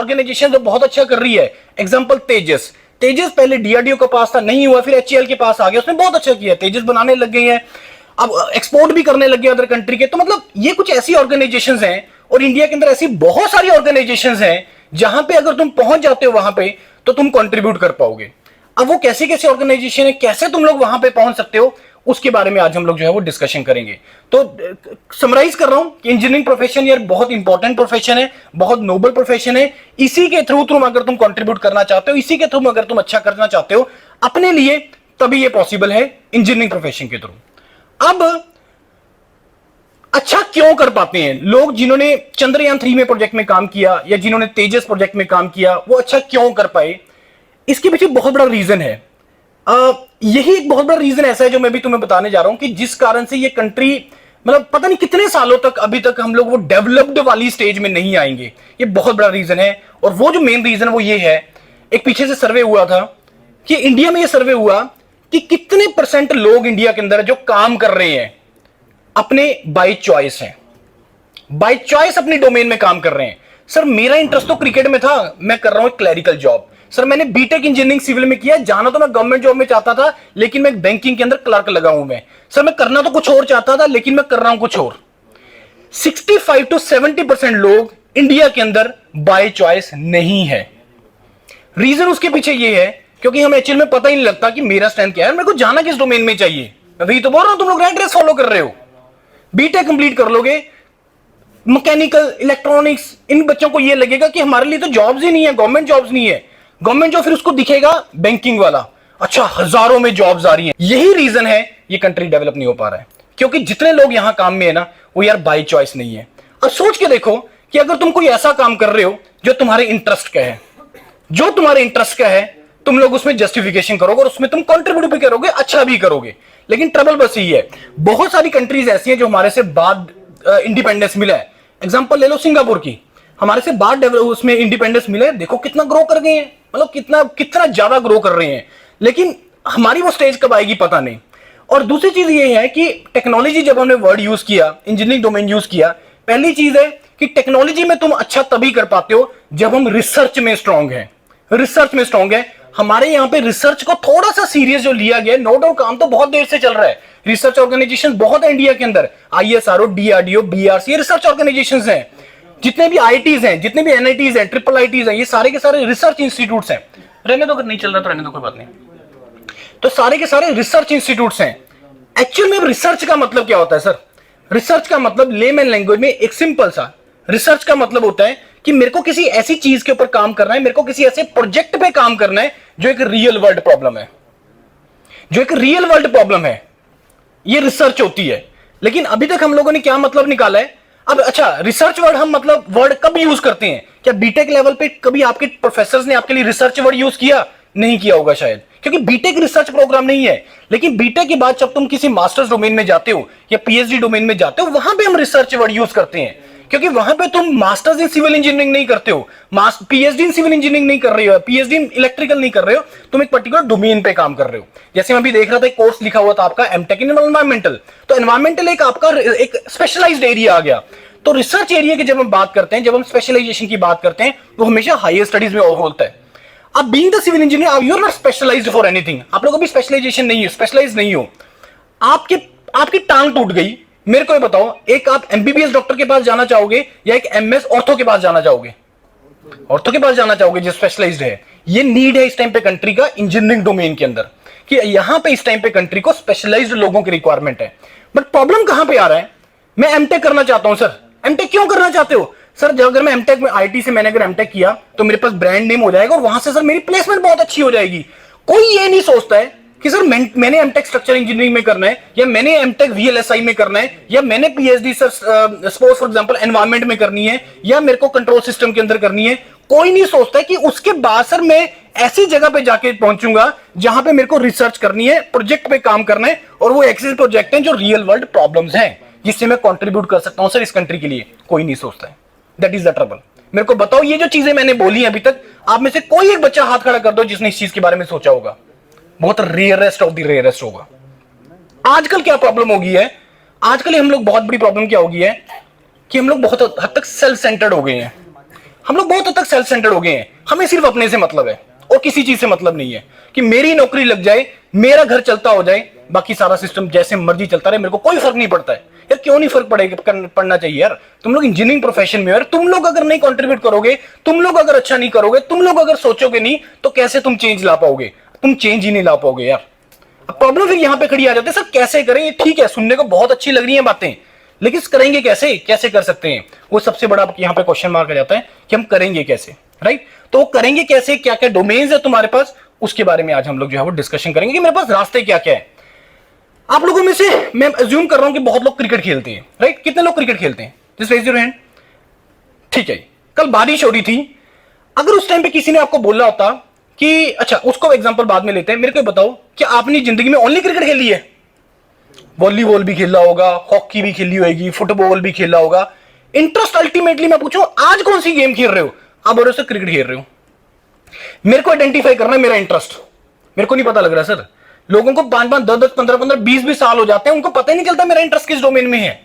Organisation जो बहुत अच्छा कर रही है, एग्जांपल तेजस। तेजस पहले डीआरडीओ के पास था, नहीं हुआ, फिर एचएएल के पास आ गया, उसने बहुत अच्छा किया, तेजस बनाने लग गई है, अब एक्सपोर्ट भी करने लगे अदर कंट्री के। तो मतलब ये कुछ ऐसी ऑर्गेनाइजेशंस हैं, और इंडिया के अंदर ऐसी बहुत सारी ऑर्गेनाइजेशंस हैं जहां पे अगर तुम पहुंच जाते हो वहां पे तो तुम कंट्रीब्यूट कर पाओगे। अब वो कैसे कैसे ऑर्गेनाइजेशन है, कैसे तुम लोग वहां पे पहुंच सकते हो, उसके बारे में आज हम लोग जो है वो डिस्कशन करेंगे। तो समराइज कर रहा हूं कि इंजीनियरिंग प्रोफेशन यार बहुत इंपॉर्टेंट प्रोफेशन है, बहुत नोबल प्रोफेशन है। इसी के थ्रू तुम अगर तुम कंट्रीब्यूट करना चाहते हो, इसी के थ्रू अगर तुम अच्छा करना चाहते हो अपने लिए, तभी ये पॉसिबल है इंजीनियरिंग प्रोफेशन के थ्रू। अब अच्छा क्यों कर पाते हैं लोग जिन्होंने चंद्रयान 3 में प्रोजेक्ट में काम किया या जिन्होंने तेजस प्रोजेक्ट में काम किया, वो अच्छा क्यों कर पाए? इसके पीछे बहुत बड़ा रीजन है। यही एक बहुत बड़ा रीजन ऐसा है जो मैं भी तुम्हें बताने जा रहा हूं कि जिस कारण से ये कंट्री मतलब पता नहीं कितने सालों तक अभी तक हम लोग वो डेवलप्ड वाली स्टेज में नहीं आएंगे। ये बहुत बड़ा रीजन है। और वो जो मेन रीजन है वो ये है, एक पीछे से सर्वे हुआ था कि इंडिया में ये सर्वे हुआ कि कितने % लोग इंडिया के अंदर जो काम कर रहे हैं अपने बाय चॉइस हैं, बाय चॉइस अपने डोमेन में काम कर रहे हैं। सर मेरा इंटरेस्ट तो क्रिकेट में था, मैं कर रहा हूं क्लैरिकल जॉब। सर मैंने बीटेक इंजीनियरिंग सिविल में किया, जाना तो मैं गवर्नमेंट जॉब में चाहता था, लेकिन मैं बैंकिंग के अंदर क्लर्क लगा हूं मैं। सर मैं करना तो कुछ और चाहता था, लेकिन मैं कर रहा हूं कुछ और। 65 to 70% लोग इंडिया के अंदर बाय चॉइस नहीं है। रीजन उसके पीछे ये है क्योंकि हम एक्चुअल में पता ही नहीं लगता कि मेरा स्ट्रेंथ क्या है, मेरे को जाना किस डोमेन में चाहिए। मैं वही तो बोल रहा हूं, तुम लोग रैट रेस फॉलो कर रहे हो। बीटेक कंप्लीट कर लोगे, मैकेनिकल, इलेक्ट्रॉनिक्स, इन बच्चों को ये लगेगा कि हमारे लिए तो जॉब्स ही नहीं है, गवर्नमेंट जॉब्स नहीं है। गवर्नमेंट जॉब फिर उसको दिखेगा बैंकिंग वाला, अच्छा हजारों में जॉब्स आ रही हैं। यही रीजन है ये कंट्री डेवलप नहीं हो पा रहा है, क्योंकि जितने लोग यहां काम में है ना, वो यार बाय चॉइस नहीं है। अब सोच के देखो कि अगर तुम कोई ऐसा काम कर रहे हो जो तुम्हारे इंटरेस्ट का है, जो तुम्हारे इंटरेस्ट का है, तुम लोग उसमें जस्टिफिकेशन करोगे और उसमें तुम कंट्रीब्यूट भी करोगे, अच्छा भी करोगे। लेकिन ट्रबल बस यही है, बहुत सारी कंट्रीज ऐसी हैं जो हमारे से बाद इंडिपेंडेंस मिला है। एग्जांपल ले लो सिंगापुर की, हमारे से बाद उसमें इंडिपेंडेंस मिला है, देखो कितना ग्रो कर गए हैं, मतलब कितना कितना ज्यादा ग्रो कर रहे हैं। लेकिन हमारी वो स्टेज कब आएगी पता नहीं। और दूसरी चीज ये है कि टेक्नोलॉजी, जब हमने वर्ड यूज किया, इंजीनियरिंग डोमेन यूज किया, पहली चीज है कि टेक्नोलॉजी में तुम अच्छा तभी कर पाते हो जब हम रिसर्च में स्ट्रांग है। रिसर्च में स्ट्रांग है। हमारे यहां पे रिसर्च को थोड़ा सा सीरियस जो लिया गया, नो डाउट काम तो बहुत देर से चल रहा है, रिसर्च ऑर्गेनाइजेशन बहुत है इंडिया के अंदर, आईएसआरओ, डीआरडीओ, बीआरसी, ये रिसर्च ऑर्गेनाइजेशंस हैं। जितने भी आईटीज हैं, जितने भी एनआईटीज हैं, ट्रिपल आईटीज हैं, ये सारे के सारे रिसर्च इंस्टीट्यूट्स हैं। रहने दो, अगर नहीं चल रहा तो रहने दो, कोई बात नहीं। तो सारे के सारे रिसर्च इंस्टीट्यूट्स हैं। एक्चुअल में रिसर्च का मतलब क्या होता है सर? रिसर्च का मतलब लेमैन लैंग्वेज में एक सिंपल सा, रिसर्च का मतलब होता है कि मेरे को किसी ऐसी चीज के ऊपर काम करना है, मेरे को किसी ऐसे प्रोजेक्ट पे काम करना है जो एक रियल वर्ल्ड प्रॉब्लम है, जो एक रियल वर्ल्ड प्रॉब्लम है, ये रिसर्च होती है। लेकिन अभी तक हम लोगों ने क्या मतलब निकाला है? अब अच्छा, रिसर्च वर्ड हम मतलब वर्ड कब यूज करते हैं? क्या बीटेक लेवल पे कभी आपके प्रोफेसर्स ने आपके लिए रिसर्च वर्ड यूज किया? नहीं किया होगा शायद, क्योंकि बीटेक रिसर्च प्रोग्राम नहीं है। लेकिन बीटेक के बाद जब तुम किसी मास्टर्स डोमेन में जाते हो या पीएचडी डोमेन में जाते हो, वहां पे हम रिसर्च वर्ड यूज करते हैं, क्योंकि वहां पे तुम मास्टर्स इन सिविल इंजीनियरिंग नहीं करते हो, पीएचडी इन सिविल इंजीनियरिंग नहीं कर रहे हो, पीएचडी इन इलेक्ट्रिकल नहीं कर रहे हो, तुम एक पर्टिकुलर डोमेन पे काम कर रहे हो। जैसे मैं अभी देख रहा था, एक कोर्स लिखा हुआ था आपका एमटेक इन एनवायरमेंटल, तो एनवायरमेंटल एक आपका एक स्पेशलाइज्ड एरिया आ गया। तो रिसर्च एरिया की जब हम बात करते हैं, जब हम स्पेशलाइजेशन की बात करते हैं, वो हमेशा हायर स्टडीज में होता है। अब being the civil engineer, you are not specialised for anything, आप लोगों को भी स्पेशलाइजेशन नहीं है, स्पेशलाइज नहीं हो। आपकी टांग टूट गई, मेरे को ये बताओ, एक आप एमबीबीएस डॉक्टर के पास जाना चाहोगे या एक एमएस ऑर्थो के पास जाना चाहोगे? ऑर्थो के पास जाना चाहोगे जो स्पेशलाइज्ड है। ये नीड है इस टाइम पे कंट्री का इंजीनियरिंग डोमेन के अंदर, कि यहां पे इस टाइम पे कंट्री को स्पेशलाइज्ड लोगों की रिक्वायरमेंट है। बट प्रॉब्लम कहां पे आ रहा है? मैं एमटेक करना चाहता हूं सर। एमटेक क्यों करना चाहते हो सर? जब अगर मैं एमटेक में आईटी से मैंने अगर एमटेक किया तो मेरे पास ब्रांड नेम हो जाएगा और वहां से सर मेरी प्लेसमेंट बहुत अच्छी हो जाएगी। कोई ये नहीं सोचता है कि सर मैंने एमटेक स्ट्रक्चर इंजीनियरिंग में करना है, या मैंने एमटेक वीएलएसआई में करना है, या मैंने PhD sir suppose for example environment में करनी है, या मेरे को कंट्रोल सिस्टम के अंदर करनी है। कोई नहीं सोचता है कि उसके बाद सर मैं ऐसी जगह पे जाके पहुंचूंगा जहां पे मेरे को रिसर्च करनी है, प्रोजेक्ट पे काम करना है, और वो ऐसे प्रोजेक्ट हैं जो रियल वर्ल्ड प्रॉब्लम्स हैं जिससे मैं कंट्रीब्यूट कर सकता हूं सर इस कंट्री के लिए। कोई नहीं सोचता है। That is the trouble. मेरे को बताओ, ये जो चीजें मैंने बोली अभी तक, आप में से कोई एक बच्चा हाथ खड़ा कर दो जिसने इस चीज के बारे में सोचा होगा। बहुत रेयरेस्ट ऑफ द रेयरेस्ट होगा। आजकल क्या प्रॉब्लम होगी है, आजकल हम लोग बहुत बड़ी प्रॉब्लम क्या होगी है कि हम लोग बहुत हद तक सेल्फ सेंटर्ड हो गए हैं। हम लोग बहुत हद तक सेल्फ सेंटर्ड हो गए हैं, हमें सिर्फ अपने से मतलब है और किसी चीज से मतलब नहीं है कि मेरी नौकरी लग जाए, मेरा घर चलता हो जाए, बाकी सारा सिस्टम जैसे मर्जी चलता रहे, मेरे को कोई फर्क नहीं पड़ता है। यार क्यों नहीं फर्क पड़ना चाहिए यार, तुम लोग इंजीनियरिंग प्रोफेशन में हो यार, तुम लोग अगर नहीं कंट्रीब्यूट करोगे, तुम लोग अगर अच्छा नहीं करोगे, तुम लोग अगर सोचोगे नहीं, तो कैसे तुम चेंज ला पाओगे? तुम चेंज ही नहीं ला पाओगे यार। अब प्रॉब्लम फिर यहां पे खड़ी आ जाती है, सर कैसे करें? ये ठीक है, सुनने को बहुत अच्छी लग रही है बातें, लेकिन करेंगे कैसे? कैसे कर सकते हैं? वो सबसे बड़ा यहां पे क्वेश्चन मार्क आ जाता है कि हम करेंगे कैसे, राइट? तो करेंगे कैसे, क्या क्या डोमेन्स है तुम्हारे पास, उसके बारे में आज हम लोग जो है वो डिस्कशन करेंगे कि मेरे पास रास्ते क्या क्या है। आप लोगों में से मैं अज्यूम कर रहा हूं कि बहुत लोग क्रिकेट खेलते हैं, राइट? कितने लोग क्रिकेट खेलते हैं? Just raise your hand. ठीक है, कल बारिश हो रही थी, अगर उस टाइम पे किसी ने आपको बोला होता कि अच्छा, उसको एग्जांपल बाद में लेते हैं, मेरे को बताओ कि आपने जिंदगी में ओनली क्रिकेट खेली है? वॉलीबॉल भी खेला होगा, हॉकी भी खेली होगी, फुटबॉल भी खेला होगा। इंटरेस्ट अल्टीमेटली मैं पूछूं आज कौन सी गेम खेल रहे हो? आप बोल रहे हो क्रिकेट खेल रहे हो। मेरे को आइडेंटिफाई करना है मेरा इंटरेस्ट, मेरे को नहीं पता लग रहा सर। लोगों को 5-5, 10-10, 15-15, 20-20 साल हो जाते हैं, उनको पता ही नहीं चलता मेरा इंटरेस्ट किस डोमेन में है।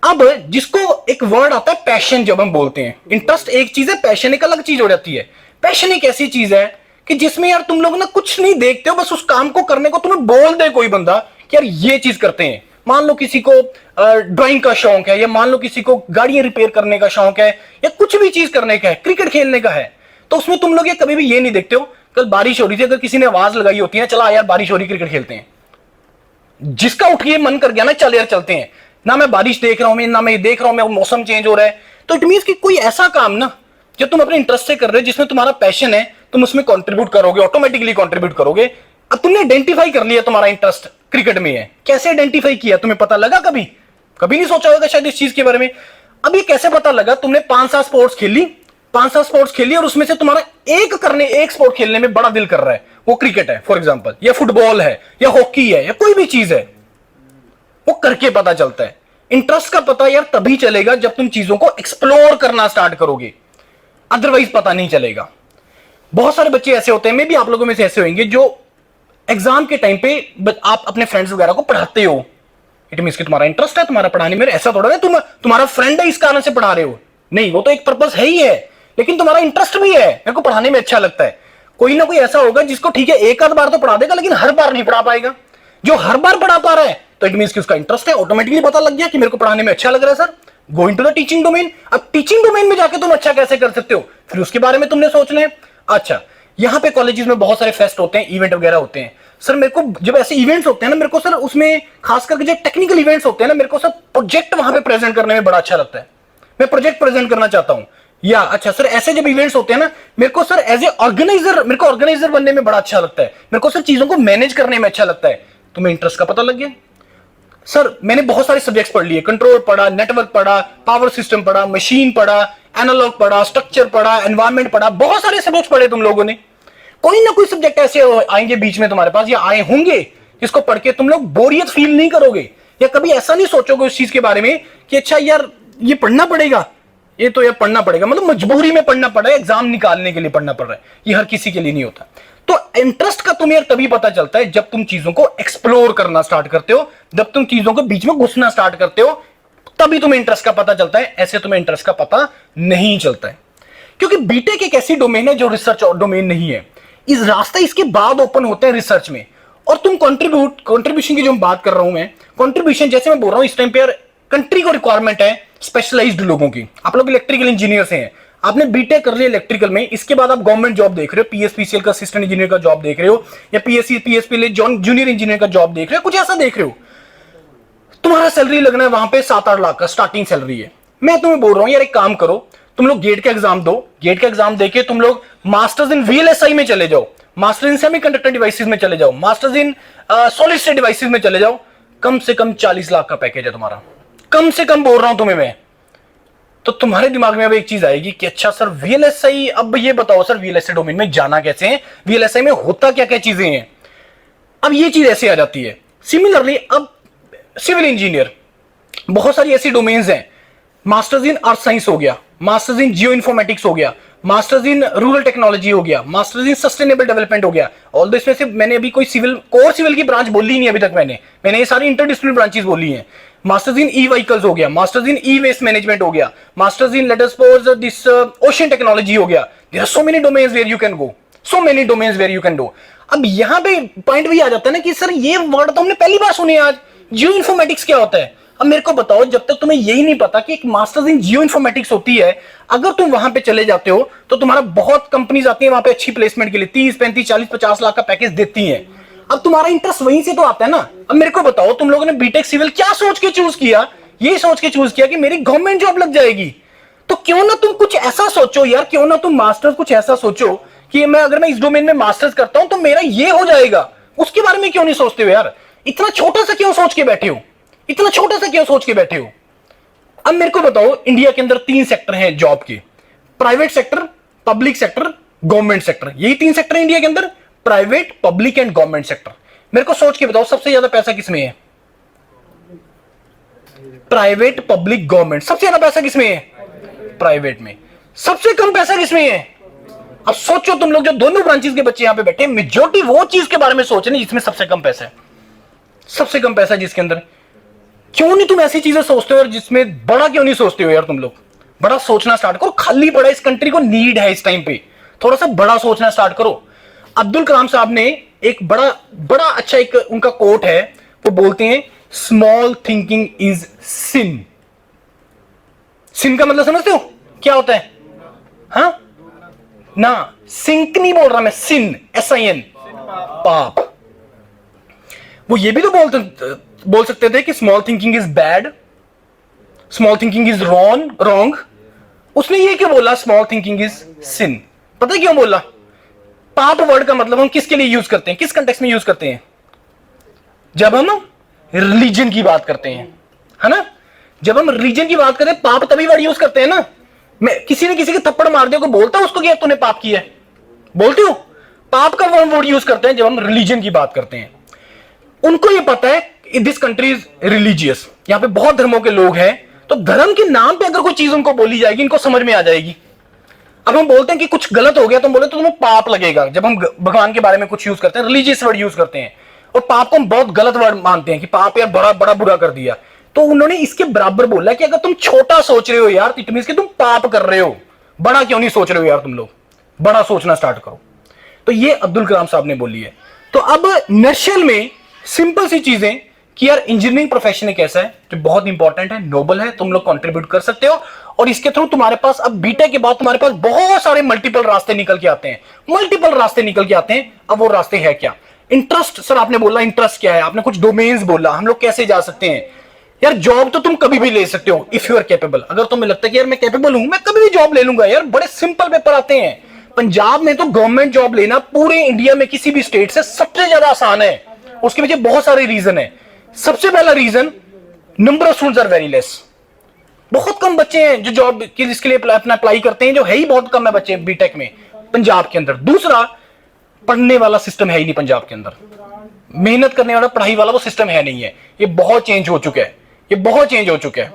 अब जिसको एक वर्ड आता है पैशन, जब हम बोलते हैं, इंटरेस्ट एक चीज है, पैशन एक अलग चीज हो जाती है। पैशन एक ऐसी चीज है कि जिसमें यार तुम लोग ना कुछ नहीं देखते हो, बस उस काम को करने को तुम्हें बोल दे कोई बंदा कि यार ये चीज करते हैं। मान लो किसी को ड्राइंग का शौक है, या मान लो किसी को गाड़ियां रिपेयर करने का शौक है, या कुछ भी चीज करने का है, क्रिकेट खेलने का है, तो उसमें तुम लोग ये कभी भी ये नहीं देखते हो कल बारिश हो रही थी, अगर किसी ने आवाज लगाई होती है चला यार बारिश हो रही, क्रिकेट खेलते हैं, जिसका उठ के मन कर गया ना चल यार चलते हैं, ना मैं बारिश देख रहा हूं, ना मैं देख रहा हूं मैं मौसम चेंज हो रहा है, तो इट मींस कि कोई ऐसा काम ना जो तुम अपने इंटरेस्ट से कर रहे हो, जिसमें तुम्हारा पैशन है, तुम उसमें कंट्रीब्यूट करोगे, ऑटोमेटिकली कंट्रीब्यूट करोगे। अब तुमने आइडेंटिफाई कर लिया तुम्हारा इंटरेस्ट क्रिकेट में है, कैसे आइडेंटिफाई किया? तुम्हें पता लगा? कभी कभी नहीं सोचा होगा शायद इस चीज के बारे में। अब ये कैसे पता लगा? तुमने 5-7 स्पोर्ट्स खेली, 5-7 स्पोर्ट्स खेली, और उसमें से तुम्हारा एक स्पोर्ट खेलने में बड़ा दिल कर रहा है, वो क्रिकेट है फॉर एग्जाम्पल, या फुटबॉल है, या हॉकी है, या कोई भी चीज है, वो करके पता चलता है। इंटरेस्ट का पता यार तभी चलेगा जब तुम चीजों को एक्सप्लोर करना स्टार्ट करोगे, अदरवाइज पता नहीं चलेगा। बहुत सारे बच्चे ऐसे होते हैं, मे भी आप लोगों में से ऐसे होंगे, जो एग्जाम के टाइम पे आप अपने फ्रेंड्स वगैरह को पढ़ाते हो, इट मींस कि तुम्हारा इंटरेस्ट है तुम्हारा पढ़ाने में, ऐसा थोड़ा ना तुम्हारा फ्रेंड है इस कारण से पढ़ा रहे हो, नहीं, वो तो एक पर्पस है ही है, लेकिन तुम्हारा इंटरेस्ट भी है, मेरे को पढ़ाने में अच्छा लगता है। कोई ना कोई ऐसा होगा जिसको ठीक है एक आध बार तो पढ़ा देगा, लेकिन हर बार नहीं पढ़ा पाएगा। जो हर बार पढ़ा पा रहा है तो इट मींस कि उसका इंटरेस्ट है, ऑटोमेटिकली पता लग गया कि मेरे को पढ़ाने में अच्छा लग रहा है sir, go into the teaching domain. अब टीचिंग डोमेन में जाके तुम अच्छा कैसे कर सकते हो, फिर उसके बारे में तुमने सोचना है। अच्छा, यहां पे कॉलेजेस में बहुत सारे फेस्ट होते हैं, इवेंट वगैरह होते हैं सर, मेरे को जब ऐसे इवेंट्स होते हैं ना, मेरे को सर उसमें खास करके जब टेक्निकल इवेंट्स होते हैं ना, मेरे को सर प्रोजेक्ट वहां पे प्रेजेंट करने में बड़ा अच्छा लगता है, मैं प्रोजेक्ट प्रेजेंट करना चाहता हूं। या अच्छा सर, ऐसे जब इवेंट्स होते हैं ना, मेरे को सर एज ए ऑर्गेनाइजर, मेरे को ऑर्गेनाइजर बनने में बड़ा अच्छा लगता है, मेरे को सर चीजों को मैनेज करने में अच्छा लगता है। तुम्हें इंटरेस्ट का पता लग गया सर। मैंने बहुत सारे सब्जेक्ट्स पढ़ लिए, कंट्रोल पढ़ा, नेटवर्क पढ़ा, पावर सिस्टम पढ़ा, मशीन पढ़ा, एनालॉग पढ़ा, स्ट्रक्चर पढ़ा, एनवायरमेंट पढ़ा, बहुत सारे सब्जेक्ट्स पढ़े तुम लोगों ने। कोई ना कोई सब्जेक्ट ऐसे आएंगे बीच में तुम्हारे पास, या आए होंगे जिसको पढ़ के तुम लोग बोरियत फील नहीं करोगे, या कभी ऐसा नहीं सोचोगे उस चीज के बारे में कि अच्छा यार ये पढ़ना पड़ेगा, ये तो यार पढ़ना पड़ेगा, मतलब मजबूरी में पढ़ना पड़ रहा है, एग्जाम निकालने के लिए पढ़ना पड़ रहा है, ये हर किसी के लिए नहीं होता। तो इंटरेस्ट का तुम्हें यार तभी पता चलता है जब तुम चीजों को एक्सप्लोर करना स्टार्ट करते हो, जब तुम चीजों को बीच में घुसना स्टार्ट करते हो, तभी तुम्हें इंटरेस्ट का पता चलता है, ऐसे तुम्हें इंटरेस्ट का पता नहीं चलता है। क्योंकि बीटेक एक ऐसी डोमेन है जो रिसर्च डोमेन नहीं है, इस रास्ता इसके बाद ओपन होते हैं रिसर्च में। और तुम कंट्रीब्यूशन की जो बात कर रहा हूं मैं, कंट्रीब्यूशन जैसे मैं बोल रहा हूं इस टाइम पे यार कंट्री को रिक्वायरमेंट है स्पेशलाइज्ड लोगों की। आप लोग इलेक्ट्रिकल इंजीनियर से हैं, आपने बीटेक कर लिया इलेक्ट्रिकल में, इसके बाद आप गवर्नमेंट जॉब देख रहे हो, पीएसपीसीएल का असिस्टेंट इंजीनियर का जॉब देख रहे हो, या पीएसपी जूनियर इंजीनियर का जॉब देख रहे हो, कुछ ऐसा देख रहे हो, तुम्हारा सैलरी लगना है वहां पे 7-8 लाख का स्टार्टिंग सैलरी है। मैं तुम्हें बोल रहा हूं यार एक काम करो, तुम लोग गेट का एग्जाम दो, गेट का एग्जाम देके तुम लोग मास्टर्स इन वीएलएसआई में चले जाओ, मास्टर इन सेमीकंडक्टर डिवाइसेस में चले जाओ, masters in solid state devices में चले जाओ, कम से कम 40 लाख का पैकेज है तुम्हारा, कम से कम बोल रहा हूं तुम्हें मैं। तो तुम्हारे दिमाग में अब एक चीज आएगी कि अच्छा सर वीएलएसआई, अब ये बताओ सर वीएलएसआई डोमेन में जाना कैसे है, वीएलएसआई में होता क्या क्या चीजें हैं। अब ये चीज ऐसे आ जाती है। सिमिलरली अब सिविल इंजीनियर, बहुत सारी ऐसी डोमेन्स हैं, मास्टर्स इन अर्थ साइंस हो गया, मास्टर्स इन जियो इन्फॉर्मेटिक्स हो गया, मास्टर्स इन रूरल टेक्नोलॉजी हो गया, मास्टर्स इन सस्टेनेबल डेवलपमेंट हो गया। ऑल दो इसमें से मैंने अभी कोई सिविल कोर सिविल की ब्रांच बोली ही नहीं अभी तक, मैंने ये सारी इंटरडिसिप्लिनरी ब्रांचेस बोली हैं। मास्टर्स इन ई व्हीकल्स हो गया, masters in e waste management हो गया, masters in let us suppose this ocean technology हो गया। There are so many domains where you can go, so many domains where you can go. अब यहां पे point भी आ जाता है ना कि सर ये वर्ड तो हमने पहली बार सुने आज, जियो इन्फॉर्मेटिक्स क्या होता है। अब मेरे को बताओ, जब तक तुम्हें यही नहीं पता कि एक मास्टर्स इन जियो इन्फॉर्मेटिक्स होती है, अगर तुम वहां पे चले जाते हो तो तुम्हारा बहुत कंपनीज आती है वहां पे अच्छी प्लेसमेंट के लिए, 30 35 40 50 लाख का पैकेज देती है। अब तुम्हारा इंटरेस्ट वहीं से तो आता है ना। अब मेरे को बताओ, तुम लोगों ने बीटेक सिविल क्या सोच के चूज किया? ये सोच के चूज किया कि मेरी गवर्नमेंट जॉब लग जाएगी। तो क्यों ना तुम कुछ ऐसा सोचो यार, क्यों ना तुम मास्टर्स कुछ ऐसा सोचो कि अगर मैं इस डोमेन में मास्टर्स करता हूं तो मेरा ये हो जाएगा। उसके बारे में क्यों नहीं सोचते हो यार? इतना छोटा सा क्यों सोच के बैठे हो? इतना छोटा सा क्यों सोच के बैठे हो? अब मेरे को बताओ, इंडिया के अंदर 3 सेक्टर हैं जॉब के, private sector, public sector, government sector. यही 3 सेक्टर है इंडिया के अंदर, private, public and government sector. मेरे को सोच के बताओ सबसे ज्यादा पैसा किसमें है? Private, public, government. सबसे ज्यादा पैसा किसमें है? प्राइवेट में। सबसे कम पैसा किसमें है? अब सोचो तुम लोग जो दोनों ब्रांचेस के बच्चे यहां पे बैठे, मेजॉरिटी वो चीज के बारे में सोच रहे हैं जिसमें सबसे कम पैसा है। सबसे कम पैसा जिसके अंदर। क्यों नहीं तुम ऐसी चीजें सोचते हो, और जिसमें बड़ा क्यों नहीं सोचते हो यार? तुम लोग बड़ा सोचना स्टार्ट करो। खाली पड़ा इस कंट्री को नीड है इस टाइम पे, थोड़ा सा बड़ा सोचना स्टार्ट करो। अब्दुल कलाम साहब ने एक बड़ा बड़ा अच्छा एक उनका कोट है, वो बोलते हैं स्मॉल थिंकिंग इज सिन। सिन का मतलब समझते हो क्या होता है? हाँ ना, सिंक नहीं बोल रहा मैं, सिन, SIN, पाप। वो ये भी तो बोल सकते थे कि small thinking is bad, small thinking is wrong. उसने ये क्यों बोला स्मॉल थिंकिंग इज सिन? पता है क्यों बोला? पाप वर्ड का मतलब हम किसके लिए यूज करते हैं, किस कंटेक्स्ट में यूज करते हैं? जब हम रिलीजन की बात करते हैं, है ना? जब हम रिलीजन की बात करते हैं, पाप तभी वर्ड यूज करते हैं ना। मैं किसी ने किसी के थप्पड़ मार दिया, को बोलता है उसको कि तूने पाप किया है? बोलते हो? पाप का वर्ड यूज करते हैं जब हम रिलीजन की बात करते हैं। उनको ये पता है दिस कंट्री इज रिलीजियस, यहां पे बहुत धर्मों के लोग हैं, तो धर्म के नाम पे अगर कोई चीज उनको बोली जाएगी, इनको समझ में आ जाएगी। अब हम बोलते हैं कि कुछ गलत हो गया, तो हम बोले तो तुम्हें पाप लगेगा। जब हम भगवान के बारे में कुछ यूज करते हैं, रिलीजियस वर्ड यूज करते हैं, और पाप को हम बहुत गलत वर्ड मानते हैं कि पाप यार बड़ा बड़ा बुरा कर दिया। तो उन्होंने इसके बराबर बोला कि अगर तुम छोटा सोच रहे हो यार, इट मींस कि तुम पाप कर रहे हो। बड़ा क्यों नहीं सोच रहे हो यार? तुम लोग बड़ा सोचना स्टार्ट करो। तो ये अब्दुल कलाम साहब ने बोली है। तो अब नर्शल में सिंपल सी चीजें कि यार इंजीनियरिंग प्रोफेशन एक ऐसा है जो बहुत इंपॉर्टेंट है, नोबल है, तुम लोग कंट्रीब्यूट कर सकते हो, और इसके थ्रू तुम्हारे पास अब बीटेक के बाद तुम्हारे पास बहुत सारे मल्टीपल रास्ते निकल के आते हैं, मल्टीपल रास्ते निकल के आते हैं। अब वो रास्ते है क्या? इंटरेस्ट, सर आपने बोला इंटरेस्ट क्या है, आपने कुछ डोमेन्स बोला, हम लोग कैसे जा सकते हैं यार? जॉब तो तुम कभी भी ले सकते हो इफ यू आर कैपेबल। अगर तुम्हें लगता है कि यार मैं कैपेबल हूं, मैं कभी भी जॉब ले लूंगा यार, बड़े सिंपल पेपर आते हैं। पंजाब में तो गवर्नमेंट जॉब लेना पूरे इंडिया में किसी भी स्टेट से सबसे ज्यादा आसान है। उसके पीछे बहुत सारे रीजन है। सबसे पहला reason, number of students are very less. बहुत कम बच्चे हैं जो जॉब के इसके लिए अपना अप्लाई करते हैं, जो है ही बहुत कम है बच्चे बीटेक में पंजाब के अंदर। दूसरा, पढ़ने वाला सिस्टम है ही नहीं पंजाब के अंदर, मेहनत करने वाला पढ़ाई वाला वो सिस्टम है नहीं है। ये बहुत चेंज हो चुका है, ये बहुत चेंज हो चुका है।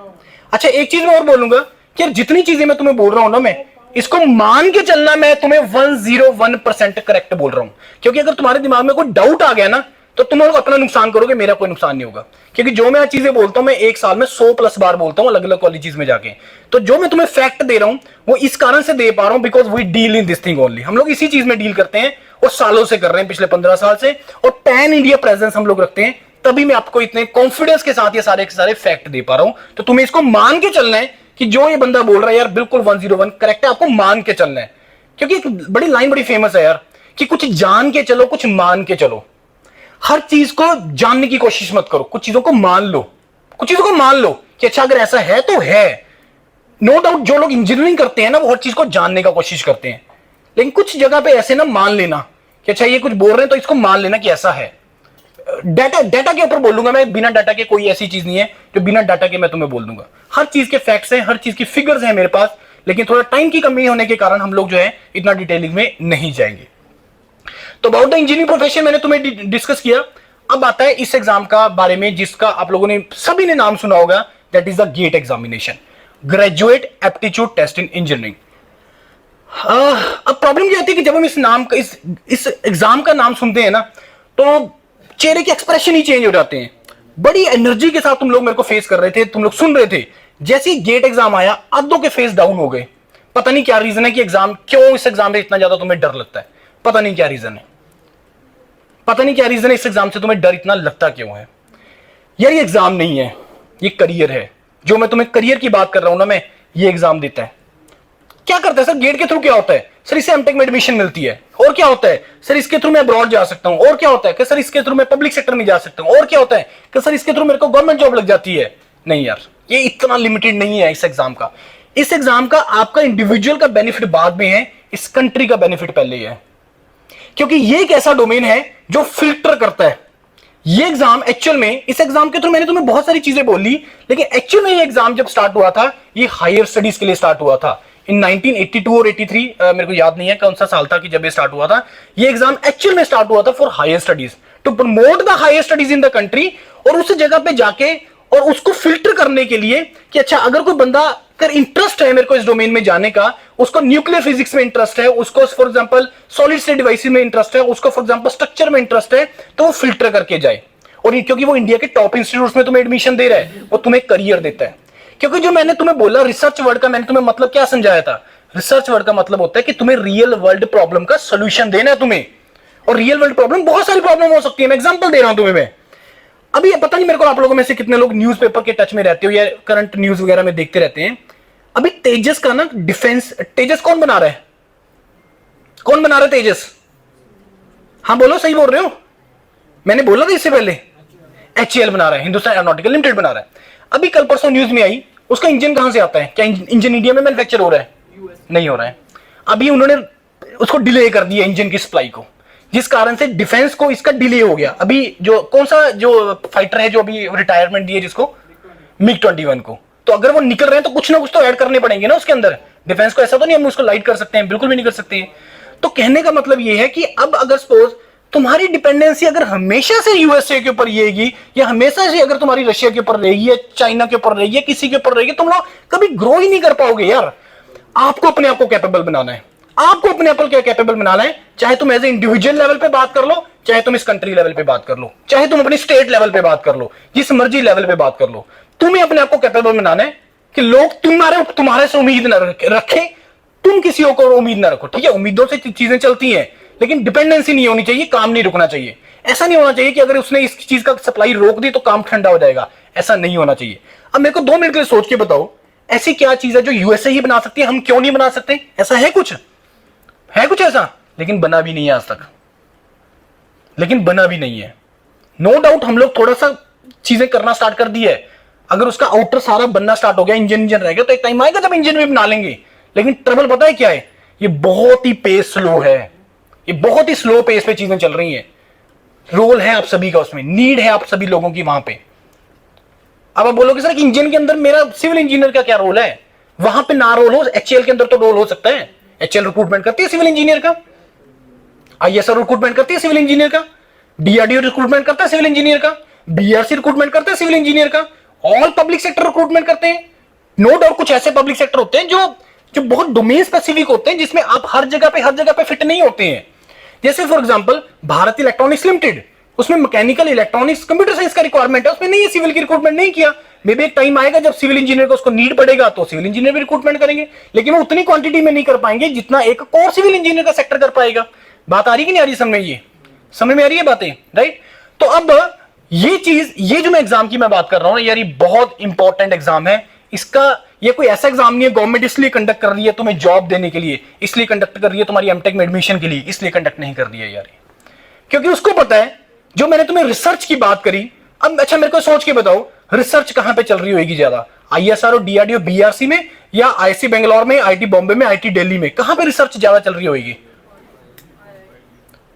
अच्छा एक चीज मैं और बोलूंगा कि यार जितनी चीजें मैं तुम्हें बोल रहा हूं ना, मैं इसको मान के चलना, मैं तुम्हें 101% करेक्ट बोल रहा हूं। क्योंकि अगर तुम्हारे दिमाग में कोई डाउट आ गया ना, तो तुम लोग अपना नुकसान करोगे, मेरा कोई नुकसान नहीं होगा। क्योंकि जो मैं चीजें बोलता हूं, मैं एक साल में 100+ बार बोलता हूं अलग अलग कॉलेजेस में जाके। तो जो मैं तुम्हें फैक्ट दे रहा हूं वो इस कारण से दे पा रहा हूं because we deal in this thing only. हम लोग इसी चीज में डील करते हैं और सालों से कर रहे हैं, पिछले 15 साल से, और पैन इंडिया प्रेजेंस हम लोग रखते हैं। तभी मैं आपको इतने कॉन्फिडेंस के साथ ये सारे के सारे फैक्ट दे पा रहा हूं। तो तुम्हें इसको मान के चलना है कि जो ये बंदा बोल रहा है यार बिल्कुल 101 करेक्ट है, आपको मान के चलना है। क्योंकि एक बड़ी लाइन बड़ी फेमस है यार कि कुछ जान के चलो, कुछ मान के चलो। हर चीज को जानने की कोशिश मत करो, कुछ चीजों को मान लो, कुछ चीजों को मान लो कि अच्छा अगर ऐसा है तो है। नो डाउट जो लोग इंजीनियरिंग करते हैं ना, वो हर चीज को जानने का कोशिश करते हैं, लेकिन कुछ जगह पे ऐसे ना मान लेना कि अच्छा ये कुछ बोल रहे हैं तो इसको मान लेना कि ऐसा है। डाटा के ऊपर बोलूंगा मैं, बिना डाटा के कोई ऐसी चीज नहीं है जो बिना डाटा के मैं तुम्हें बोल दूंगा। हर चीज के फैक्ट्स हैं, हर चीज की फिगर्स हैं मेरे पास, लेकिन थोड़ा टाइम की कमी होने के कारण हम लोग जो है इतना डिटेलिंग में नहीं जाएंगे। तो अबाउट द इंजीनियरिंग प्रोफेशन मैंने तुम्हें डिस्कस किया। अब आता है इस एग्जाम का बारे में जिसका आप लोगों ने सभी ने नाम सुना होगा, that is the GATE examination. Graduate aptitude test in engineering. अब प्रॉब्लम ये होती है कि जब हम इस नाम का इस एग्जाम का नाम सुनते हैं ना, तो चेहरे के एक्सप्रेशन ही चेंज हो जाते हैं। बड़ी एनर्जी के साथ तुम लोग मेरे को फेस कर रहे थे, तुम लोग सुन रहे थे। जैसे ही गेट एग्जाम आया, आधों के फेस डाउन हो गए। पता नहीं क्या रीजन है कि एग्जाम क्यों, इस एग्जाम में इतना ज्यादा तुम्हें डर लगता है। पता नहीं क्या रीजन है, पता नहीं क्या रीजन है, इस एग्जाम से तुम्हें डर इतना लगता क्यों है यार। ये एग्जाम नहीं है, ये करियर है। जो मैं तुम्हें करियर की बात कर रहा हूं ना, मैं ये एग्जाम देता है। क्या करता है सर गेट के थ्रू? क्या होता है सर? इससे एमटेक में एडमिशन मिलती है। और क्या होता है सर? इसके थ्रू मैं अब्रॉड जा सकता हूं। और क्या होता है कि सर इसके थ्रू मैं पब्लिक सेक्टर में जा सकता हूं। और क्या होता है कि सर इसके थ्रू मेरे को गवर्नमेंट जॉब लग जाती है। नहीं यार, ये इतना लिमिटेड नहीं है इस एग्जाम का। इस एग्जाम का आपका इंडिविजुअल का बेनिफिट बाद में है, इस कंट्री का बेनिफिट पहले ही है। क्योंकि ये एक ऐसा डोमेन है जो फिल्टर करता है। ये एग्जाम एक्चुअल में, इस एग्जाम के थ्रू मैंने तुम्हें बहुत सारी चीजें बोली, लेकिन एक्चुअल में ये एग्जाम जब स्टार्ट हुआ था, ये हायर स्टडीज के लिए स्टार्ट हुआ था इन 1982 और 83, मेरे को याद नहीं है कौन सा साल था कि जब ये स्टार्ट हुआ था। ये एग्जाम एक्चुअल में स्टार्ट हुआ था for higher studies, to promote the higher studies in the country. और उस जगह पे जाके और उसको फिल्टर करने के लिए कि अच्छा, अगर कोई बंदा अगर इंटरेस्ट है मेरे को इस डोमेन में जाने का, उसको न्यूक्लियर फिजिक्स में इंटरेस्ट है, उसको for example solid state devices में इंटरेस्ट है, उसको फॉर एग्जांपल स्ट्रक्चर में इंटरेस्ट है, तो वो फिल्टर करके जाए। और क्योंकि वो इंडिया के टॉप इंस्टीट्यूट्स में तुम्हें एडमिशन दे रहा है, वो तुम्हें करियर देता है। क्योंकि जो मैंने तुम्हें बोला रिसर्च वर्ड का, मैंने तुम्हें मतलब क्या समझाया था? रिसर्च वर्ड का मतलब होता है कि तुम्हें रियल वर्ल्ड प्रॉब्लम का सोल्यूशन देना है तुम्हें। और रियल वर्ल्ड प्रॉब्लम बहुत सारी प्रॉब्लम हो सकती है। मैं एग्जांपल दे रहा हूं तुम्हें। मैं अभी पता नहीं मेरे को आप लोगों में से कितने लोग न्यूज़पेपर के टच में रहते हो या करंट न्यूज वगैरह में देखते रहते हैं। अभी तेजस का ना डिफेंस, तेजस कौन बना रहा है? कौन बना रहा है तेजस? हाँ बोलो, सही बोल रहे हो? मैंने बोला था इससे पहले, HAL बना रहा है, हिंदुस्तान एरोनॉटिकल लिमिटेड बना रहा है। अभी कल परसों न्यूज में आई, उसका इंजन कहां से आता है? क्या इंजन इंडिया में मैन्युफैक्चर हो रहा है? नहीं हो रहा है। अभी उन्होंने उसको डिले कर दिया इंजन की सप्लाई को, जिस कारण से डिफेंस को इसका डिले हो गया। अभी जो कौन सा जो फाइटर है जो अभी रिटायरमेंट दिए जिसको, MiG-21 को, तो अगर वो निकल रहे हैं तो कुछ ना कुछ तो ऐड करने पड़ेंगे ना उसके अंदर। डिफेंस को ऐसा तो नहीं हम उसको लाइट कर सकते हैं, बिल्कुल भी नहीं कर सकते हैं। तो कहने का मतलब ये है कि अब अगर सपोज तुम्हारी डिपेंडेंसी अगर हमेशा से यूएसए के ऊपर रहेगी, या हमेशा से अगर तुम्हारी रशिया के ऊपर रहेगी या चाइना के ऊपर रहेगी या किसी के ऊपर रहेगी, तुम लोग कभी ग्रो ही नहीं कर पाओगे यार। आपको अपने आप को कैपेबल बनाना है, आपको अपने आप को क्या कैपेबल बनाना है। चाहे तुम एज ए इंडिविजुअल लेवल पे बात कर लो, चाहे तुम इस कंट्री लेवल पे बात कर लो, चाहे तुम अपनी स्टेट लेवल पे बात कर लो, जिस मर्जी लेवल पे बात कर लो, तुम्हें अपने आप को कैपेबल बनाना है कि लोग तुम्हारे से उम्मीद न रखें, तुम किसी और को उम्मीद ना रखो। ठीक है, उम्मीदों से चीजें चलती हैं, लेकिन डिपेंडेंसी नहीं होनी चाहिए, काम नहीं रुकना चाहिए। ऐसा नहीं होना चाहिए कि अगर उसने इस चीज का सप्लाई रोक दी तो काम ठंडा हो जाएगा, ऐसा नहीं होना चाहिए। अब मेरे को 2 मिनट के लिए सोच के बताओ, ऐसी क्या चीज है जो यूएसए ही बना सकती है, हम क्यों नहीं बना सकते? ऐसा है कुछ? है कुछ ऐसा? लेकिन बना भी नहीं है आज तक, लेकिन बना भी नहीं है। नो डाउट हम लोग थोड़ा सा चीजें करना स्टार्ट कर दी है। अगर उसका आउटर सारा बनना स्टार्ट हो गया, इंजन रह गया, तो एक टाइम आएगा जब इंजन भी बना लेंगे। लेकिन ट्रबल पता है क्या है? ये बहुत ही पेस स्लो है, ये बहुत ही स्लो पेस पे चीजें चल रही हैं। रोल है आप सभी का उसमें, नीड है आप सभी लोगों की वहां पे। अब आप बोलोगे सर कि इंजन के अंदर मेरा सिविल इंजीनियर का क्या रोल है? वहां पे ना रोल हो, HAL के अंदर तो रोल हो सकता है। HAL रिक्रूटमेंट करती है सिविल इंजीनियर का, ISR रिक्रूटमेंट करती है सिविल इंजीनियर का, DRDO रिक्रूटमेंट करता है सिविल इंजीनियर का, BRC रिक्रूटमेंट करता है सिविल इंजीनियर का, ऑल पब्लिक सेक्टर रिक्रूटमेंट करते हैं। नो डाउट कुछ ऐसे पब्लिक सेक्टर होते हैं जो बहुत डोमेन स्पेसिफिक होते हैं, जिसमें आप हर जगह पे फिट नहीं होते हैं। जैसे for example Bharat electronics limited, उसमें मैकेनिकल इलेक्ट्रॉनिक्स कंप्यूटर साइंस का रिक्वायरमेंट है, उसमें नहीं है, सिविल की रिक्रूटमेंट नहीं किया। मे बी एक टाइम आएगा जब सिविल इंजीनियर को उसको नीड पड़ेगा तो सिविल इंजीनियर भी रिक्रूटमेंट करेंगे, लेकिन वो उतनी क्वांटिटी में नहीं कर पाएंगे जितना एक कोर सिविल इंजीनियर का सेक्टर कर पाएगा। बात आ रही कि नहीं आ रही? समझ में आ रही है बातें, राइट? तो अब ये चीज, ये जो मैं एग्जाम की मैं बात कर रहा हूं यार, ये बहुत इंपॉर्टेंट एग्जाम है। इसका ये कोई ऐसा एग्जाम नहीं है गवर्नमेंट इसलिए कंडक्ट कर रही है तुम्हें जॉब देने के लिए, इसलिए कंडक्ट कर रही है तुम्हारी एमटेक में एडमिशन के लिए, इसलिए कंडक्ट नहीं कर रही है यार। क्योंकि उसको पता है, जो मैंने तुम्हें रिसर्च की बात करी। अब अच्छा मेरे को सोच के बताओ, रिसर्च कहां पे चल रही होगी ज्यादा? ISR और DRDO BRC में, या IIC बेंगलोर में, IIT बॉम्बे में, IIT दिल्ली में? कहां पे रिसर्च ज्यादा चल रही होगी?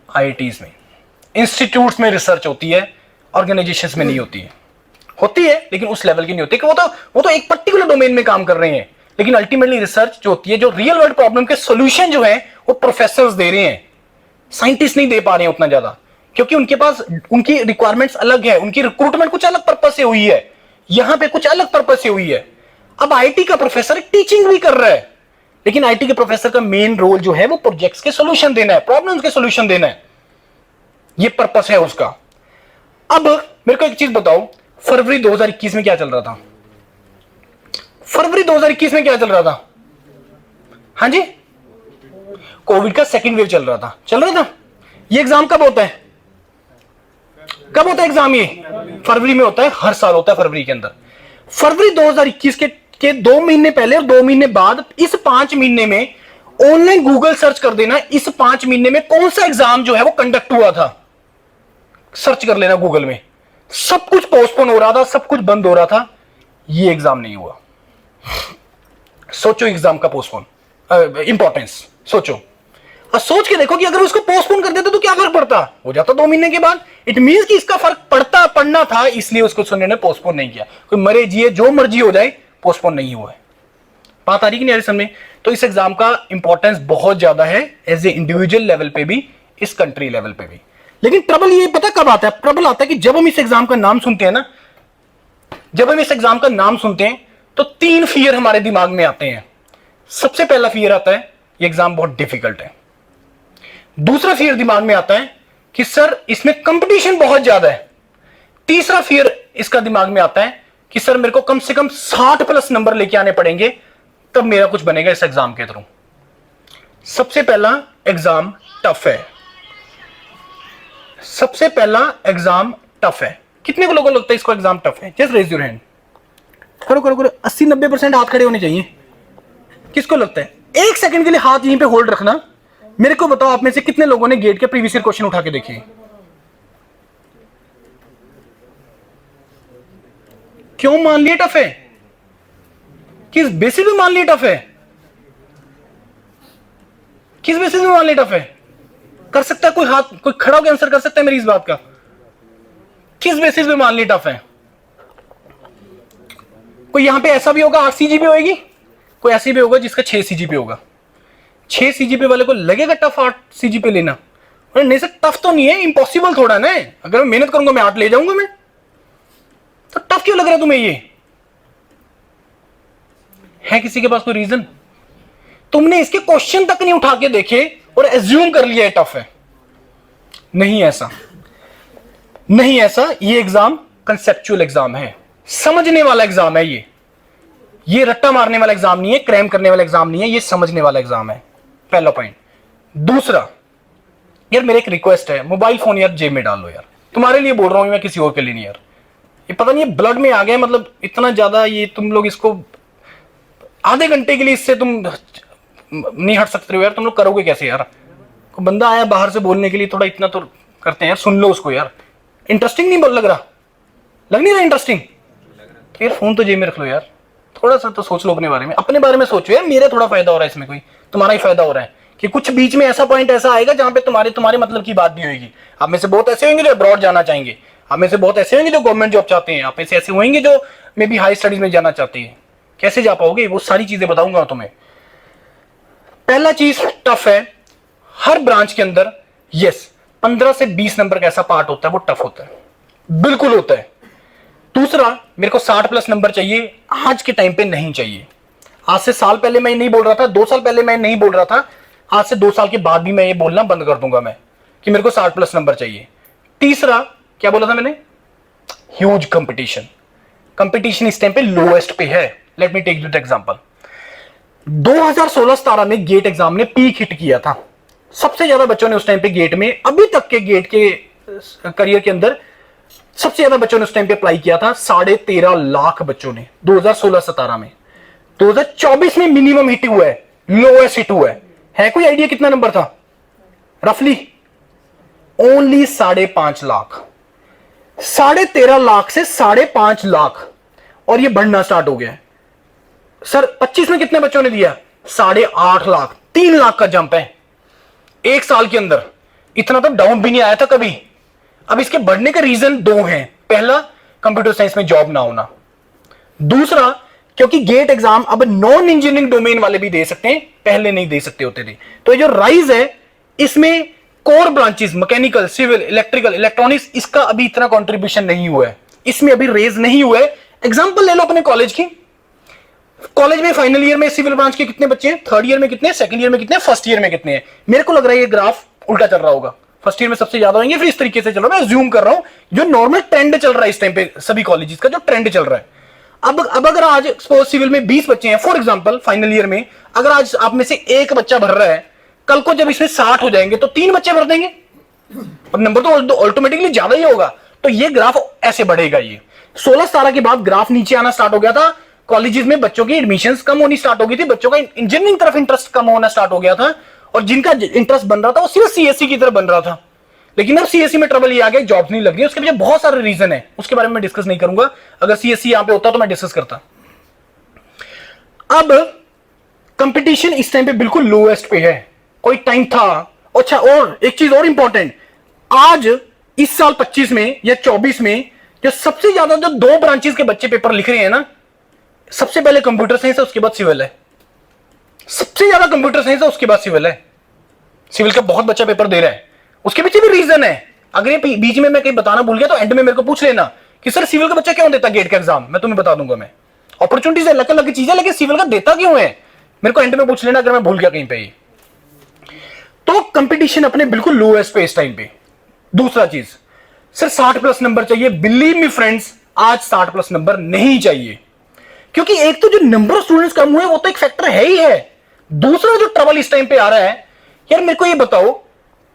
IITs में, इंस्टीट्यूट्स में रिसर्च होती है, ऑर्गेनाइजेशंस में नहीं होती है। होती है लेकिन उस लेवल की नहीं होती कि वो तो एक पर्टिकुलर डोमेन में काम कर रहे हैं। लेकिन अल्टीमेटली रिसर्च जो होती है, जो रियल वर्ल्ड प्रॉब्लम के सॉल्यूशन जो है वो प्रोफेसर्स दे रहे हैं, साइंटिस्ट नहीं दे पा रहे हैं उतना ज्यादा, क्योंकि उनके पास उनकी रिक्वायरमेंट्स अलग है, उनकी रिक्रूटमेंट कुछ अलग पर्पज से हुई है, यहां पे कुछ अलग पर्पज से हुई है। अब आईटी का प्रोफेसर टीचिंग भी कर रहा है, लेकिन आईटी के प्रोफेसर का मेन रोल जो है वो प्रोजेक्ट्स के सॉल्यूशन देना है, प्रॉब्लम्स के सॉल्यूशन देना है, ये पर्पस है उसका। अब मेरे को एक चीज बताओ, फरवरी 2021 में क्या चल रहा था? फरवरी 2021 में क्या चल रहा था? हाँ जी, कोविड का सेकंड वेव चल रहा था। ये एग्जाम कब होता है? कब होता है एग्जाम? ये फरवरी में होता है, हर साल होता है फरवरी के अंदर। फरवरी 2021 के 2 महीने पहले और 2 महीने बाद, इस 5 महीने में ऑनलाइन गूगल सर्च कर देना, इस 5 महीने में कौन सा एग्जाम जो है वो कंडक्ट हुआ था, सर्च कर लेना गूगल में। सब कुछ पोस्टपोन हो रहा था, सब कुछ बंद हो रहा था, ये एग्जाम नहीं हुआ। सोचो एग्जाम का पोस्टपोन इंपॉर्टेंस सोचो, और सोच के देखो कि अगर उसको पोस्टपोन कर देते तो क्या फर्क पड़ता? हो जाता 2 महीने के बाद। इट मींस कि इसका फर्क पड़ना था, इसलिए उसको सुनने ने पोस्टपोन नहीं किया। कोई मरे जिए जो मर्जी हो जाए, पोस्टपोन नहीं हुआ है। बात आ रही कि नहीं आ रही समझ? तो इस एग्जाम का इंपॉर्टेंस बहुत ज्यादा है, एज ए इंडिविजुअल लेवल पे भी, इस कंट्री लेवल पे भी। लेकिन ट्रबल ये पता कब आता है? ट्रबल आता है कि जब हम इस एग्जाम का नाम सुनते हैं ना, जब हम इस एग्जाम का नाम सुनते हैं तो 3 फियर हमारे दिमाग में आते हैं। सबसे पहला फियर आता है ये एग्जाम बहुत डिफिकल्ट है। दूसरा फियर दिमाग में आता है कि सर इसमें कंपटीशन बहुत ज्यादा है। तीसरा फियर इसका दिमाग में आता है कि सर मेरे को कम से कम 60+ नंबर लेके आने पड़ेंगे, तब मेरा कुछ बनेगा इस एग्जाम के थ्रू। सबसे पहला एग्जाम टफ है, सबसे पहला एग्जाम टफ है। कितने को लोगों को लगता है इसको एग्जाम टफ है? Just raise your hand. करो करो करो, 80-90% हाथ खड़े होने चाहिए। किसको लगता है? 1 सेकंड के लिए हाथ यहीं पे होल्ड रखना। मेरे को बताओ, आप में से कितने लोगों ने गेट के प्रीवियस ईयर क्वेश्चन उठा के देखे? क्यों मान लिया टफ है? किस बेसिस पे मान लिया टफ है? किस बेसिस पे मान लिया टफ है? कर सकता है कोई हाथ, कोई खड़ा होकर आंसर कर सकता है मेरी इस बात का? किस बेसिस पे मान लिया टफ है? कोई यहां पे ऐसा भी होगा 8 CGP होगी, कोई ऐसे भी होगा जिसका 6 CGP होगा। 6 CGP वाले को लगेगा टफ 8 CGP लेना? नहीं सर टफ तो नहीं है, इम्पॉसिबल थोड़ा ना है। अगर मैं मेहनत करूंगा मैं 8 ले जाऊंगा मैं, तो टफ क्यों लग रहा है तुम्हें? ये है किसी के पास कोई रीजन? तुमने इसके क्वेश्चन तक नहीं उठा के देखे और एज्यूम कर लिया है टफ है। नहीं ऐसा, नहीं ऐसा। ये एग्जाम कंसेप्चुअल एग्जाम है, समझने वाला एग्जाम है। ये रट्टा मारने वाला एग्जाम नहीं है, क्रैम करने वाला एग्जाम नहीं है, ये समझने वाला एग्जाम है। पहला पॉइंट। दूसरा, यार मेरे एक रिक्वेस्ट है, मोबाइल फोन यार जेब में डाल लो यार। तुम्हारे लिए बोल रहा हूं मैं, किसी और के लिए नहीं यार। ये पता नहीं ब्लड में आ गया, मतलब इतना ज्यादा ये तुम लोग इसको आधे घंटे के लिए इससे तुम नहीं हट सकते हो यार। तुम लोग करोगे कैसे यार? कोई बंदा आया बाहर से बोलने के लिए, थोड़ा इतना तो करते हैं यार, सुन लो उसको यार। इंटरेस्टिंग नहीं लग रहा? लग नहीं रहा इंटरेस्टिंग? तो यार फोन तो जेब में रख लो यार, थोड़ा सा तो सोच लो अपने बारे में। अपने बारे में सोचो यार, मेरा थोड़ा फायदा हो रहा है इसमें, कोई तुम्हारा ही फायदा हो रहा है कि कुछ बीच में ऐसा पॉइंट ऐसा आएगा जहां पे तुम्हारे मतलब की बात भी होगी। आप में से बहुत ऐसे होंगे जो अब्रॉड जाना चाहेंगे, आप में से बहुत ऐसे होंगे जो गवर्नमेंट जॉब चाहते हैं, आप में से ऐसे होंगे जो मे बी हाई स्टडीज में जाना चाहते हैं। कैसे जा पाओगे? वो सारी चीजें बताऊंगा तुम्हें। पहला चीज टफ है हर ब्रांच के अंदर। यस, 15 से 20 नंबर का ऐसा पार्ट होता है वो टफ होता है, बिल्कुल होता है। दूसरा, मेरे को 60+ नंबर चाहिए, आज के टाइम पे नहीं चाहिए। आज से साल पहले मैं नहीं बोल रहा था, 2 साल पहले मैं नहीं बोल रहा था, आज से 2 साल के बाद भी मैं ये बोलना बंद कर दूंगा मैं कि मेरे को 60+ नंबर चाहिए। तीसरा, क्या बोला था मैंने? Huge competition. कंपटीशन इस टाइम पे लोएस्ट पे है। Let me take you the example. 2016-17 में गेट एग्जाम ने पीक हिट किया था। सबसे ज्यादा बच्चों ने उस टाइम पे गेट में, अभी तक के गेट के करियर के अंदर सबसे ज्यादा बच्चों ने उस टाइम पे अप्लाई किया था। 13.5 लाख बच्चों ने 2016-17 में। 2024 में मिनिमम हिट हुआ है, लोएस्ट हिट हुआ है कोई आइडिया कितना नंबर था रफली? ओनली 5.5 लाख। 13.5 लाख से 5.5 लाख, और ये बढ़ना स्टार्ट हो गया है। सर 25 में कितने बच्चों ने दिया? 8.5 लाख। 3 लाख का जंप है 1 साल के अंदर। इतना तो डाउन भी नहीं आया था कभी। अब इसके बढ़ने का रीजन 2 हैं। पहला, कंप्यूटर साइंस में जॉब ना होना। दूसरा, क्योंकि गेट एग्जाम अब नॉन इंजीनियरिंग डोमेन वाले भी दे सकते हैं, पहले नहीं दे सकते होते थे। तो ये जो राइज है इसमें core branches, mechanical, civil, electrical, electronics, इसका अभी इतना कंट्रीब्यूशन नहीं हुआ है, इसमें अभी रेज नहीं हुआ है। एग्जांपल ले लो अपने कॉलेज की। कॉलेज में फाइनल ईयर में सिविल ब्रांच के कितने बच्चे हैं, थर्ड ईयर में कितने, सेकंड ईयर में कितने, फर्स्ट ईयर में कितने हैं? मेरे को लग रहा है ये ग्राफ उल्टा चल रहा होगा, फर्स्ट ईयर में सबसे ज्यादा होंगे, फिर इस तरीके से चल रहा है। मैं ज्यूम कर रहा हूं जो नॉर्मल ट्रेंड चल रहा है इस टाइम पे सभी कॉलेजेस का, जो ट्रेंड चल रहा है। अब अगर आज सपोज सिविल में 20 बच्चे हैं फॉर एग्जांपल फाइनल ईयर में, अगर आज आप में से एक बच्चा भर रहा है, कल को जब इसमें 60 हो जाएंगे तो 3 बच्चे भर देंगे और नंबर तो ऑटोमेटिकली ज्यादा ही होगा। तो ये ग्राफ ऐसे बढ़ेगा। ये 16-17 के बाद ग्राफ नीचे आना स्टार्ट हो गया था, कॉलेजेस में बच्चों की एडमिशंस कम होनी स्टार्ट हो गई थी, बच्चों का इंजीनियरिंग तरफ इंटरेस्ट कम होना स्टार्ट हो गया था, और जिनका इंटरेस्ट बन रहा था वो सिर्फ सीएससी की तरफ बन रहा था। लेकिन अब सीएससी में ट्रबल ये आ गया, जॉब्स नहीं लग रही। उसके पीछे बहुत सारे रीजन है, उसके बारे में मैं डिस्कस नहीं करूंगा। अगर सीएससी यहां पे होता तो मैं डिस्कस करता। अब कंपटीशन इस टाइम पे बिल्कुल लोएस्ट पे है। कोई टाइम था, अच्छा और एक चीज और इंपॉर्टेंट, आज इस साल 25 में या 24 में जो सबसे ज्यादा जो 2 ब्रांचेस के बच्चे पेपर लिख रहे हैं ना, सबसे पहले कंप्यूटर साइंस है, उसके बाद सिविल है। सबसे ज्यादा कंप्यूटर साइंस है, उसके बाद सिविल है। सिविल का बहुत बच्चा पेपर दे रहा है, उसके पीछे भी रीजन है। अगर ये बीच में मैं कहीं बताना भूल गया तो एंड में मेरे को पूछ लेना कि सर सिविल का बच्चा क्यों देता गेट का एग्जाम, मैं तुम्हें बता दूंगा। मैं अपॉर्चुनिटीज अलग अलग चीज है, लेकिन सिविल का देता क्यों है मेरे को एंड में पूछ लेना अगर मैं भूल गया कहीं पे। तो कंपटीशन अपने बिल्कुल लोएस्ट पे इस टाइम पे। दूसरा चीज, सर 60+ नंबर चाहिए। बिलीव मी फ्रेंड्स, आज 60+ नंबर नहीं चाहिए, क्योंकि एक तो जो नंबर ऑफ स्टूडेंट्स कम हुए वो तो एक फैक्टर है ही है। दूसरा जो ट्रबल इस टाइम पे आ रहा है, यार मेरे को ये बताओ,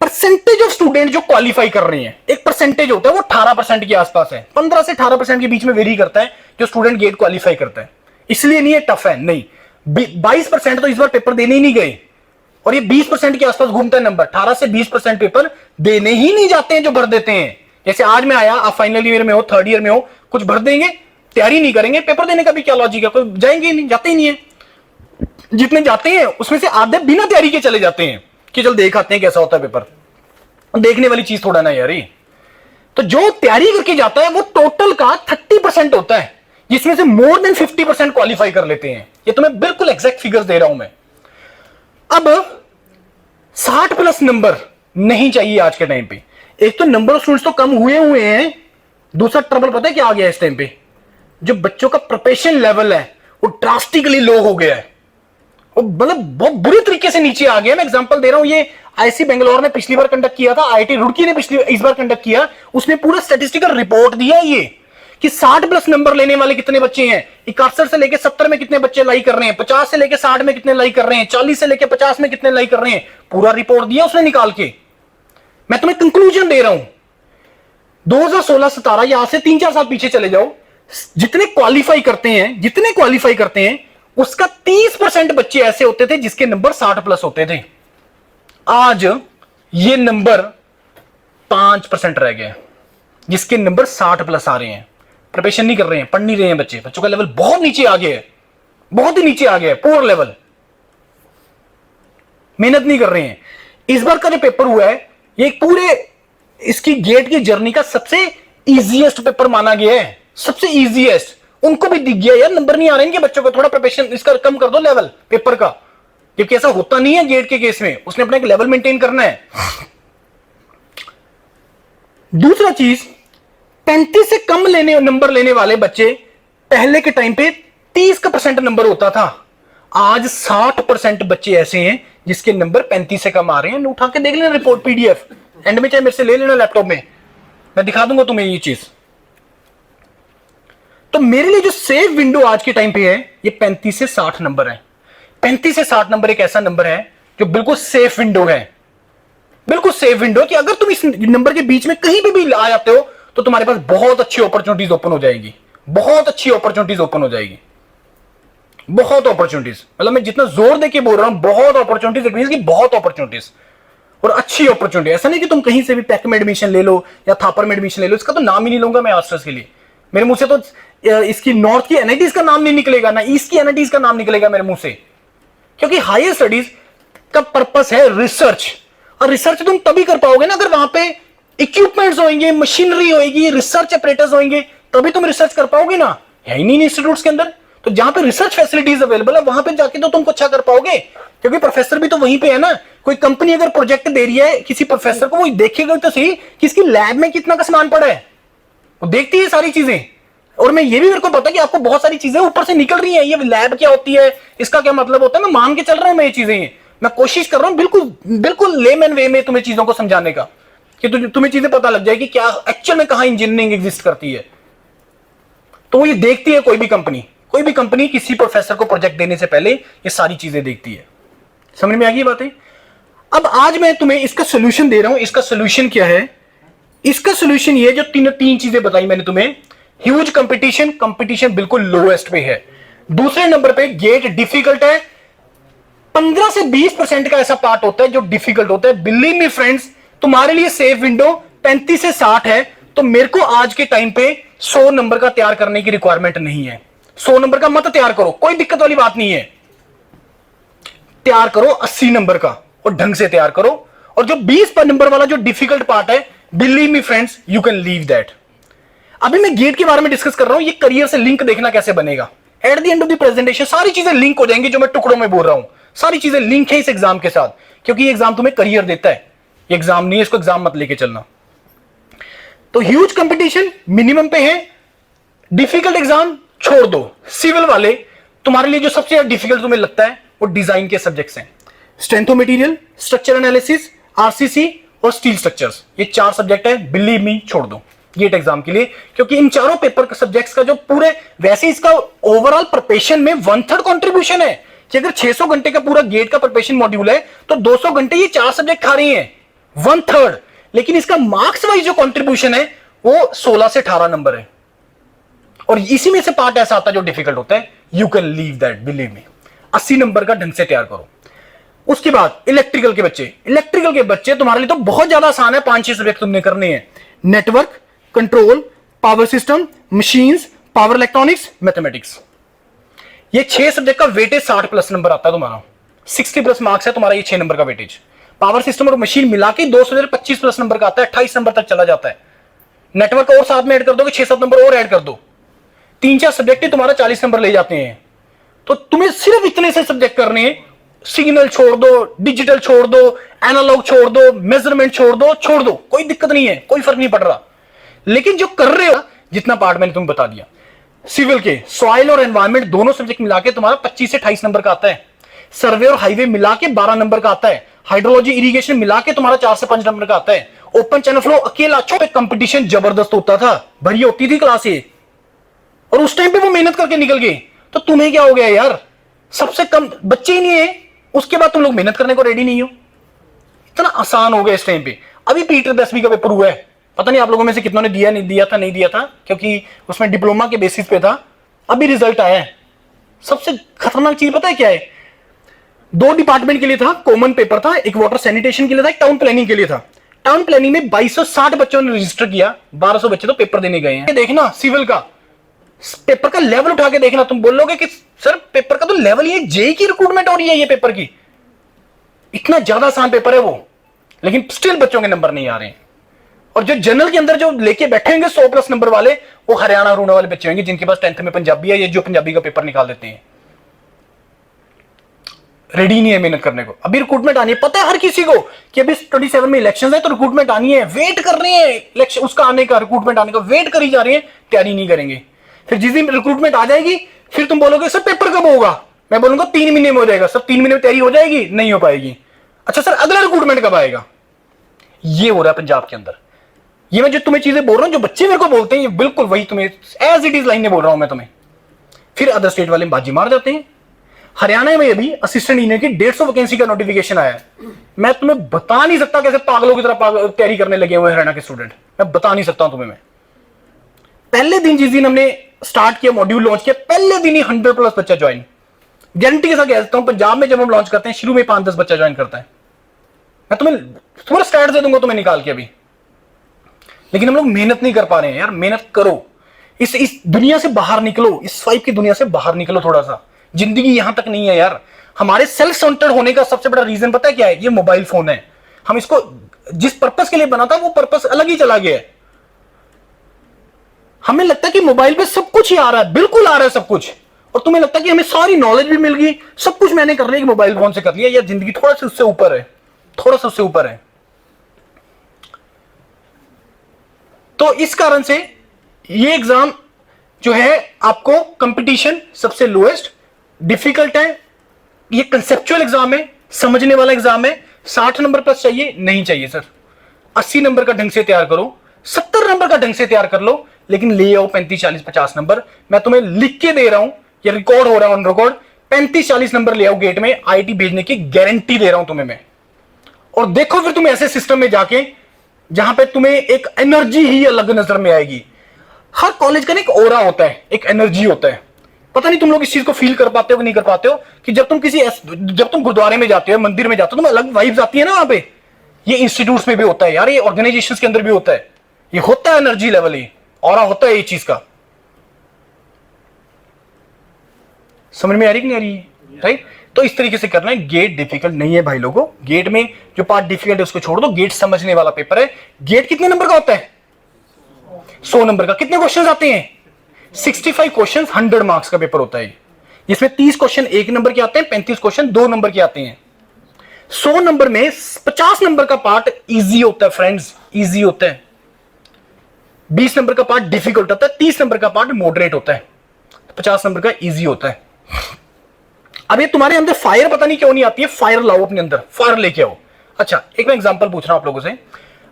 परसेंटेज ऑफ स्टूडेंट जो क्वालिफाई कर रहे हैं, एक परसेंटेज होता है वो 18% के आसपास है, 15 से 18% के बीच में वेरी करता है जो स्टूडेंट गेट क्वालिफाई करता है। इसलिए नहीं ये टफ है, नहीं 22% तो इस बार पेपर देने ही नहीं गए, और ये 20% के आसपास घूमता है नंबर। 18 से 20% पेपर देने ही नहीं जाते हैं जो भर देते हैं। जैसे आज मैं आया, आप फाइनल ईयर में हो, थर्ड ईयर में हो, कुछ भर देंगे, तैयारी नहीं करेंगे, पेपर देने का भी क्या लॉजिक है? कोई जाएंगे ही नहीं, जाते ही नहीं है। जितने जाते हैं उसमें से आधे बिना तैयारी के चले जाते हैं कि चल देख आते हैं कैसा होता है पेपर। देखने वाली चीज थोड़ा ना यार। तो जो तैयारी करके जाता है वो टोटल का 30% होता है, जिसमें से मोर देन 50% क्वालिफाई कर लेते हैं। ये तो मैं बिल्कुल एग्जैक्ट फिगर्स दे रहा हूं मैं। अब 60+ नंबर नहीं चाहिए आज के टाइम पे। एक तो नंबर ऑफ स्टूडेंट्स तो कम हुए हैं, दूसरा ट्रबल पता है क्या आ गया इस टाइम पे, जो बच्चों का प्रिपरेशन लेवल है वो ड्रास्टिकली लो हो गया है, वो मतलब बहुत बुरी तरीके से नीचे आ गया। मैं एग्जांपल दे रहा हूं, ये आईआईसी बेंगलोर ने पिछली बार कंडक्ट किया था, आईआईटी रुड़की ने इस बार कंडक्ट किया, उसने पूरा स्टैटिस्टिकल रिपोर्ट दिया ये कि 60+ नंबर लेने वाले कितने बच्चे हैं, 61 से लेके 70 में कितने बच्चे लाई कर रहे हैं, 50 से लेके 60 में कितने लाई कर रहे हैं, 40 से लेके 50 में कितने लाई कर रहे हैं, पूरा रिपोर्ट दिया उसने निकाल के। मैं तुम्हें कंक्लूजन दे रहा हूं, 2016-17 यहां से 3-4 साल पीछे चले जाओ, जितने क्वालिफाई करते हैं उसका 30% बच्चे ऐसे होते थे जिसके नंबर 60+ होते थे। आज ये नंबर 5% रह गए जिसके नंबर 60+ आ रहे हैं। प्रिपरेशन नहीं कर रहे हैं, पढ़ नहीं रहे हैं बच्चे, बच्चों का लेवल बहुत नीचे आ गया है, बहुत ही नीचे आ गया है, पुअर लेवल, मेहनत नहीं कर रहे हैं। इस बार का जो पेपर हुआ है ये पूरे इसकी गेट की जर्नी का सबसे इजीएस्ट पेपर माना गया है, सबसे इजीएस्ट। उनको भी दिख गया यार नंबर नहीं आ रहे इनके बच्चों को, थोड़ा प्रिपरेशन इसका कम कर दो लेवल पेपर का, क्योंकि ऐसा होता नहीं है गेट के केस में, उसने अपना एक लेवल मेंटेन करना है। दूसरा चीज, 35 से कम नंबर लेने वाले बच्चे पहले के टाइम पे 30% नंबर होता था, आज 60% बच्चे ऐसे हैं जिसके नंबर 35 से कम आ रहे हैं। उठा के देख लेना रिपोर्ट पीडीएफ, एंड में चाहे मेरे से ले लेना लैपटॉप में, मैं दिखा दूंगा तुम्हें ये चीज। तो मेरे लिए जो सेफ विंडो आज के टाइम पे है ये 35 से 60 नंबर है। 35 से 60 नंबर एक ऐसा नंबर है जो बिल्कुल सेफ विंडो है, बिल्कुल सेफ विंडो, कि अगर तुम इस नंबर के बीच में कहीं भी आ जाते हो तो तुम्हारे पास बहुत अच्छी अपॉर्चुनिटीज ओपन हो जाएगी, बहुत अच्छी अपॉर्चुनिटीज ओपन हो जाएगी, बहुत अपॉर्चुनिटीज। मतलब मैं जितना जोर देके बोल रहा हूं बहुत अपॉर्चुनिटीज, इट मींस कि बहुत अपॉर्चुनिटीज और अच्छी अपॉर्चुनिटी। ऐसा नहीं कि तुम कहीं से भी टेक में एडमिशन ले लो या थापर में एडमिशन ले लो, इसका तो नाम ही नहीं लूंगा मैं मास्टर्स के लिए। मेरे मुंह से तो इसकी नॉर्थ की एनआईटीज का नाम नहीं निकलेगा, ना ईस्ट की एनआईटीज का नाम निकलेगा मेरे मुंह से, क्योंकि हायर स्टडीज का पर्पस है रिसर्च, और रिसर्च तुम तभी कर पाओगे ना अगर वहां पे इक्विपमेंट्स होंगे, मशीनरी होगी, रिसर्च ऑपरेटर्स होंगे, तभी तुम रिसर्च कर पाओगे ना। है ही नहीं इंस्टीट्यूट्स के अंदर, तो जहां पे रिसर्च फैसिलिटीज अवेलेबल है वहां पे जाके तो तुम अच्छा कर पाओगे, क्योंकि प्रोफेसर भी तो वहीं पे है ना। कोई कंपनी अगर प्रोजेक्ट दे रही है किसी प्रोफेसर को, वो देखेगा तो सही कि इसकी लैब में कितना का सामान पड़ा है, वो देखती है सारी चीजें और मैं ये भी मेरे को पता है कि आपको बहुत सारी चीजें ऊपर से निकल रही हैं, ये लैब क्या होती है, इसका क्या मतलब होता है, मैं मान के चल रहा हूं, मैं ये चीजें मैं कोशिश कर रहा हूं बिल्कुल बिल्कुल लेमन वे में तुम्हें चीजों को समझाने का, कि तुम्हें चीजें पता लग जाएगी क्या एक्चुअल में कहां इंजीनियरिंग एग्जिस्ट करती है। तो ये देखती है कोई भी कंपनी किसी प्रोफेसर को प्रोजेक्ट देने से पहले ये सारी चीजें देखती है। समझ में आ गई बातें? अब आज मैं तुम्हें इसका सोल्यूशन दे रहा हूं। इसका सोल्यूशन क्या है? इसका सोल्यूशन ये जो तीन चीजें बताई मैंने तुम्हें। ह्यूज कंपटीशन बिल्कुल लोएस्ट पे है। दूसरे नंबर पे गेट डिफिकल्ट है। 15 से 20% का ऐसा पार्ट होता है जो डिफिकल्ट होता है। बिलीव मी फ्रेंड्स, तुम्हारे लिए सेफ विंडो 35 से 60 है, तो मेरे को आज के टाइम पे 100 नंबर का तैयार करने की रिक्वायरमेंट नहीं है। 100 नंबर का मत तैयार करो, कोई दिक्कत वाली बात नहीं है। तैयार करो 80 नंबर का और ढंग से तैयार करो। और जो 20 नंबर वाला जो डिफिकल्ट पार्ट है, believe me friends, you can leave that. अभी मैं गेट के बारे में डिस्कस कर रहा हूं, ये करियर से लिंक देखना कैसे बनेगा। At the end of the presentation सारी चीजें लिंक हो जाएंगी, जो मैं टुकड़ों में बोल रहा हूं सारी चीजें लिंक है इस एग्जाम के साथ, क्योंकि ये एग्जाम तुम्हें करियर देता है, ये एग्जाम नहीं है, इसको एग्जाम मत लेके चलना। तो ह्यूज कंपटीशन मिनिमम पे है। डिफिकल्ट एग्जाम छोड़ दो। सिविल वाले तुम्हारे लिए जो सबसे ज्यादा डिफिकल्ट तुम्हें लगता है वो डिजाइन के सब्जेक्ट्स हैं। Strength of material, structure analysis, RCC और स्टील स्ट्रक्चर्स, ये 4 सब्जेक्ट है। बिलीव मी, छोड़ दो गेट एग्जाम के लिए, क्योंकि इन चारों पेपर सब्जेक्ट्स का जो पूरे वैसे इसका ओवरऑल प्रिपरेशन में 1/3 कंट्रीब्यूशन है। कि अगर 600 घंटे का पूरा गेट का प्रिपरेशन मॉड्यूल है तो 200 घंटे ये 4 सब्जेक्ट खा रही हैं, 1/3। लेकिन इसका मार्क्स वाइज जो कंट्रीब्यूशन है वो 16 से 18 नंबर है। और इसी में से पार्ट ऐसा आता है जो डिफिकल्ट होता है। You can leave that, believe me. 80 number का ढंग से तैयार करो। उसके बाद इलेक्ट्रिकल के बच्चे तुम्हारे लिए तो बहुत ज्यादा आसान है। 5-6 सब्जेक्ट तुमने करने हैं। Network, control, power system, machines, power electronics, mathematics. ये 6 सब्जेक्ट का वेटेज 60+ नंबर आता है तुम्हारा। 60+ मार्क्स है तुम्हारा ये 6 नंबर का वेटेज। पावर सिस्टम और मशीन मिला के 225+ नंबर का आता है, 28 नंबर तक चला जाता है। नेटवर्क और साथ में ऐड कर दोगे 6-7 नंबर और ऐड कर दो, 3-4 सब्जेक्ट ही तुम्हारा 40 नंबर ले जाते हैं। तो तुम्हें सिर्फ इतने से सब्जेक्ट करने हैं। सिग्नल छोड़ दो, डिजिटल छोड़ दो, एनालॉग छोड़ दो, मेजरमेंट छोड़ दो, कोई दिक्कत नहीं है, कोई फर्क नहीं पड़ रहा। लेकिन जो कर रहे हो, जितना पार्ट मैंने तुम्हें बता दिया। सिविल के सॉइल और एनवायरमेंट दोनों सब्जेक्ट मिला के तुम्हारा 25 से 28 नंबर का आता है। सर्वे और हाईवे मिला के 12 नंबर का आता है। हाइड्रोलॉजी इरिगेशन मिला के तुम्हारा 4 से 5 नंबर का आता है। ओपन चैनल फ्लो अकेला छोटे कंपटीशन जबरदस्त होता था, भरी होती थी क्लास ये, और उस टाइम पे वो मेहनत करके निकल गए। तो तुम्हें क्या हो गया यार, सबसे कम बच्चे ही नहीं है, उसके बाद तुम लोग मेहनत करने को रेडी नहीं हो। इतना आसान हो गया इस टाइम पे। अभी पीटर 10वीं का पेपर हुआ है, पता नहीं आप लोगों में से कितनों ने दिया, नहीं दिया था, क्योंकि उसमें डिप्लोमा के बेसिस पे था। अभी रिजल्ट आया है। सबसे खतरनाक चीज पता है क्या है? 2 डिपार्टमेंट के लिए था, कॉमन पेपर था। एक वाटर सैनिटेशन के लिए था, एक टाउन प्लानिंग के लिए था। टाउन प्लानिंग में 2260 बच्चों ने रजिस्टर किया, 1200 बच्चे तो पेपर देने गए हैं। देखना सिविल का पेपर का लेवल उठा के देखना, तुम बोलोगे कि सर पेपर का तो लेवल ये जेई की रिक्रूटमेंट हो रही है, ये पेपर की इतना ज्यादा आसान पेपर है वो, लेकिन स्टिल बच्चों के नंबर नहीं आ रहे हैं। और जो जनरल के अंदर जो लेके बैठे होंगे 100+ नंबर वाले, वो हरियाणा हरियाणा वाले बच्चे होंगे जिनके पास 10th में पंजाबी है, ये जो पंजाबी का पेपर निकाल देते हैं। रेडी नहीं है मेहनत करने को। अभी रिक्रूटमेंट आनी है, पता है हर किसी को कि अभी 27 में इलेक्शंस है, तो रिक्रूटमेंट आनी है। वेट कर रहे हैं इलेक्शन उसका आने का, रिक्रूटमेंट आने का वेट करी जा रही है, तैयारी नहीं करेंगे। फिर जिस दिन रिक्रूटमेंट आ जाएगी, फिर तुम बोलोगे सर पेपर कब होगा? मैं बोलूंगा 3 महीने में हो जाएगा। सर 3 महीने में तैयारी हो जाएगी? नहीं हो पाएगी। अच्छा सर अगला रिक्रूटमेंट कब आएगा? ये हो रहा है पंजाब के अंदर। ये मैं जो तुम्हें चीजें बोल रहा हूं, जो बच्चे मेरे को बोलते हैं, ये बिल्कुल वही तुम्हें एज इट इज लाइन में बोल रहा हूं मैं तुम्हें। फिर अदर स्टेट वाले बाजी मार जाते हैं। हरियाणा में अभी असिस्टेंट इंजीनियर की 150 वैकेंसी का नोटिफिकेशन आया है। मैं तुम्हें बता नहीं सकता कैसे पागलों की तरह तैयारी करने लगे हुए हरियाणा के स्टूडेंट, मैं बता नहीं सकता हूं तुम्हें। मैं पहले दिन जिस दिन हमने स्टार्ट किया, मॉड्यूल लॉन्च किया, पहले दिन ही 100+ बच्चा ज्वाइन। गारंटी के साथ कह सकता हूं, पंजाब में जब हम लॉन्च करते हैं शुरू में 5-10 बच्चा ज्वाइन करता है। मैं तुम्हें स्टैट्स दे दूंगा तुम्हें निकाल के अभी। लेकिन हम लोग मेहनत नहीं कर पा रहे हैं यार। मेहनत करो, इस दुनिया से बाहर निकलो, इस स्वाइप की दुनिया से बाहर निकलो थोड़ा सा। जिंदगी यहां तक नहीं है यार। हमारे सेल्फ सेंटर्ड होने का सबसे बड़ा रीजन पता है क्या है? ये मोबाइल फोन है। हम इसको जिस पर्पस के लिए बना था वो पर्पस अलग ही चला गया है। हमें लगता है कि मोबाइल पे सब कुछ ही आ रहा है, बिल्कुल आ रहा है सब कुछ, और तुम्हें लगता है कि हमें सारी नॉलेज भी मिल गई, सब कुछ मैंने कर लिया कि मोबाइल फोन से कर लिया। यार जिंदगी थोड़ा सा उससे ऊपर है, थोड़ा सा उससे ऊपर है। तो इस कारण से ये एग्जाम जो है आपको कंपटीशन सबसे लोएस्ट, डिफिकल्ट है, ये कंसेप्चुअल एग्जाम है, समझने वाला एग्जाम है। 60 नंबर प्लस चाहिए? नहीं चाहिए सर। 80 नंबर का ढंग से तैयार करो, 70 नंबर का ढंग से तैयार कर लो, लेकिन ले आओ 35, 40, 50 नंबर। मैं तुम्हें लिख के दे रहा हूं, ये रिकॉर्ड हो रहा है ऑन रिकॉर्ड, 35, 40 नंबर ले आओ गेट में, आईटी भेजने की गारंटी दे रहा हूं तुम्हें मैं। और देखो फिर तुम ऐसे सिस्टम में जाके जहां पे तुम्हें एक एनर्जी ही अलग नजर में आएगी। हर कॉलेज का ना एक ऑरा होता है, एक एनर्जी होता है। पता नहीं तुम लोग इस चीज को फील कर पाते हो कि नहीं कर पाते हो, कि जब तुम गुरुद्वारे में जाते हो, मंदिर में जाते हो, तुम्हें अलग वाइब्स आती है ना वहां पे। ये इंस्टीट्यूट्स में भी होता है यार, ये ऑर्गेनाइजेशंस के अंदर भी होता है, ये होता है एनर्जी लेवल, ये ऑरा होता है ये चीज का। समझ में आ रही कि नहीं आ रही है? राइट। तो इस तरीके से करना है। गेट डिफिकल्ट नहीं है भाई लोगों, गेट में जो पार्ट डिफिकल्ट है उसको छोड़ दो, गेट समझने वाला पेपर है। गेट कितने नंबर का होता है? 100 नंबर का। कितने क्वेश्चन आते हैं? 65 क्वेश्चन, 100 मार्क्स का पेपर होता है। इसमें 30 क्वेश्चन 1 नंबर के आते हैं, 35 क्वेश्चन 2 नंबर के आते हैं। 100 नंबर में 50 नंबर का पार्ट इजी होता है फ्रेंड्स, इजी होता है। 20 नंबर का पार्ट डिफिकल्ट होता है, 30 नंबर का पार्ट मॉडरेट होता है, 50 नंबर का इजी होता है। अब ये तुम्हारे अंदर फायर पता नहीं क्यों नहीं आती है, फायर लाओ अपने अंदर, फायर लेके आओ। अच्छा, एक मैं एग्जांपल पूछ रहा हूं आप लोगों से।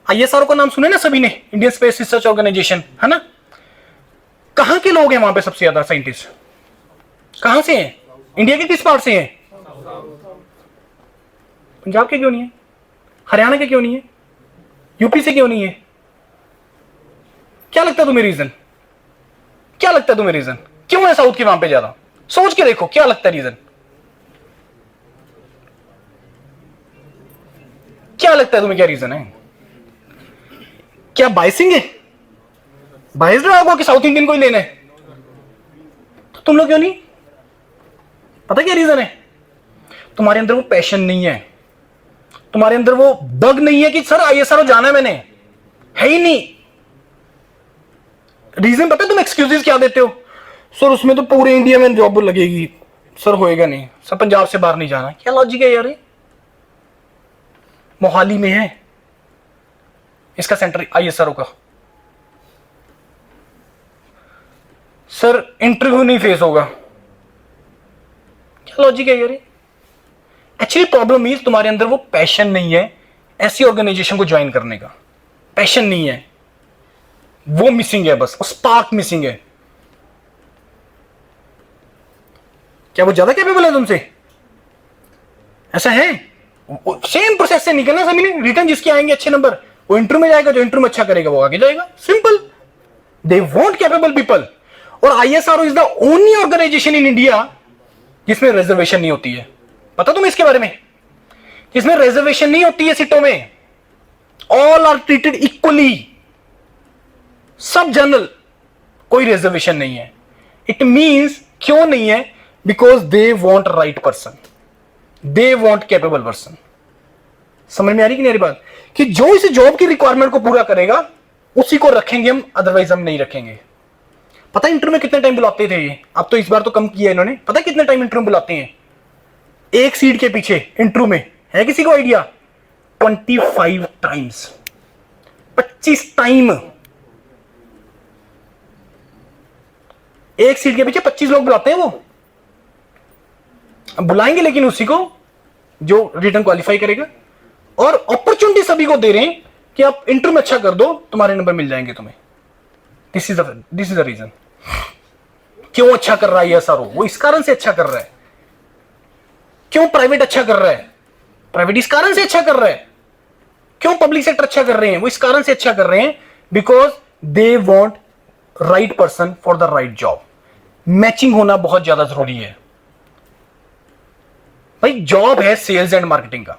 आईएसआरओ का नाम सुने ना सभी ने, इंडियन स्पेस रिसर्च ऑर्गेनाइजेशन, है ना? कहां के लोग हैं वहां पे सबसे ज्यादा साइंटिस्ट? कहां से हैं? इंडिया के किस पार्ट से हैं? पंजाब के क्यों नहीं है? हरियाणा के क्यों नहीं है? यूपी से क्यों नहीं है? क्या लगता है तुम्हें रीजन? क्या लगता है तुम्हें रीजन क्यों है साउथ के वहां पे ज्यादा? सोच के देखो, क्या लगता है रीजन? क्या लगता है तुम्हें, क्या रीजन है? क्या बाइसिंग है? बाइस रहा होगा कि साउथ इंडियन को ही लेना है, तो तुम लोग क्यों नहीं? पता क्या रीजन है? तुम्हारे अंदर वो पैशन नहीं है, तुम्हारे अंदर वो बग नहीं है कि सर आईएसआरओ जाना है मैंने, है ही नहीं। रीजन पता है तुम एक्सक्यूजेस क्या देते हो? सर उसमें तो पूरे इंडिया में जॉब लगेगी, सर होएगा नहीं, सर पंजाब से बाहर नहीं जाना। क्या लॉजिक है यार? मोहाली में है इसका सेंटर आईएसआरओ का, सर इंटरव्यू नहीं फेस होगा। क्या लॉजिक है यार? एक्चुअली प्रॉब्लम इज तुम्हारे अंदर वो पैशन नहीं है ऐसी ऑर्गेनाइजेशन को ज्वाइन करने का, पैशन नहीं है, वो मिसिंग है, बस वो स्पार्क मिसिंग है। क्या वो ज्यादा कैपेबल है तुमसे? ऐसा है? सेम प्रोसेस से निकलना सभी ने, रिटर्न जिसके आएंगे अच्छे नंबर वो इंटरव्यू में जाएगा, जो इंटरव्यू में अच्छा करेगा वो आगे जाएगा, simple. They want capable people. और ISRO is the only organization in India जिसमें रिजर्वेशन नहीं होती है। पता तुम्हें इसके बारे में? जिसमें रिजर्वेशन नहीं होती है सीटों में, ऑल आर ट्रीटेड इक्वली, सब जनरल, कोई रिजर्वेशन नहीं है। इट मींस क्यों नहीं है? Because they want right person, they want capable person. समझ में आ रही कि नहीं आ रही बात? कि जो इस जॉब की रिक्वायरमेंट को पूरा करेगा उसी को रखेंगे हम, अदरवाइज हम नहीं रखेंगे। पता है इंटरव्यू में कितने टाइम बुलाते थे ये? अब तो इस बार तो कम किया इन्होंने। पता है कितने टाइम इंटरव्यू बुलाते हैं एक सीट के पीछे इंटरव्यू में? है किसी को आइडिया? 25 टाइम्स, 25 टाइम एक सीट के पीछे 25 लोग बुलाते हैं वो। अब बुलाएंगे लेकिन उसी को जो रिटर्न क्वालिफाई करेगा। और अपॉर्चुनिटी सभी को दे रहे हैं कि आप इंटरव्यू में अच्छा कर दो, तुम्हारे नंबर मिल जाएंगे तुम्हें। This is the reason. क्यों अच्छा कर रहा है आईएसआरओ? वो इस कारण से अच्छा कर रहा है। क्यों प्राइवेट अच्छा कर रहा है? प्राइवेट इस कारण से अच्छा कर रहा है। क्यों पब्लिक सेक्टर अच्छा कर रहे हैं? वो इस कारण से अच्छा कर रहे हैं because they want right person for the right job. Matching होना बहुत ज्यादा जरूरी है भाई। जॉब है सेल्स एंड मार्केटिंग का,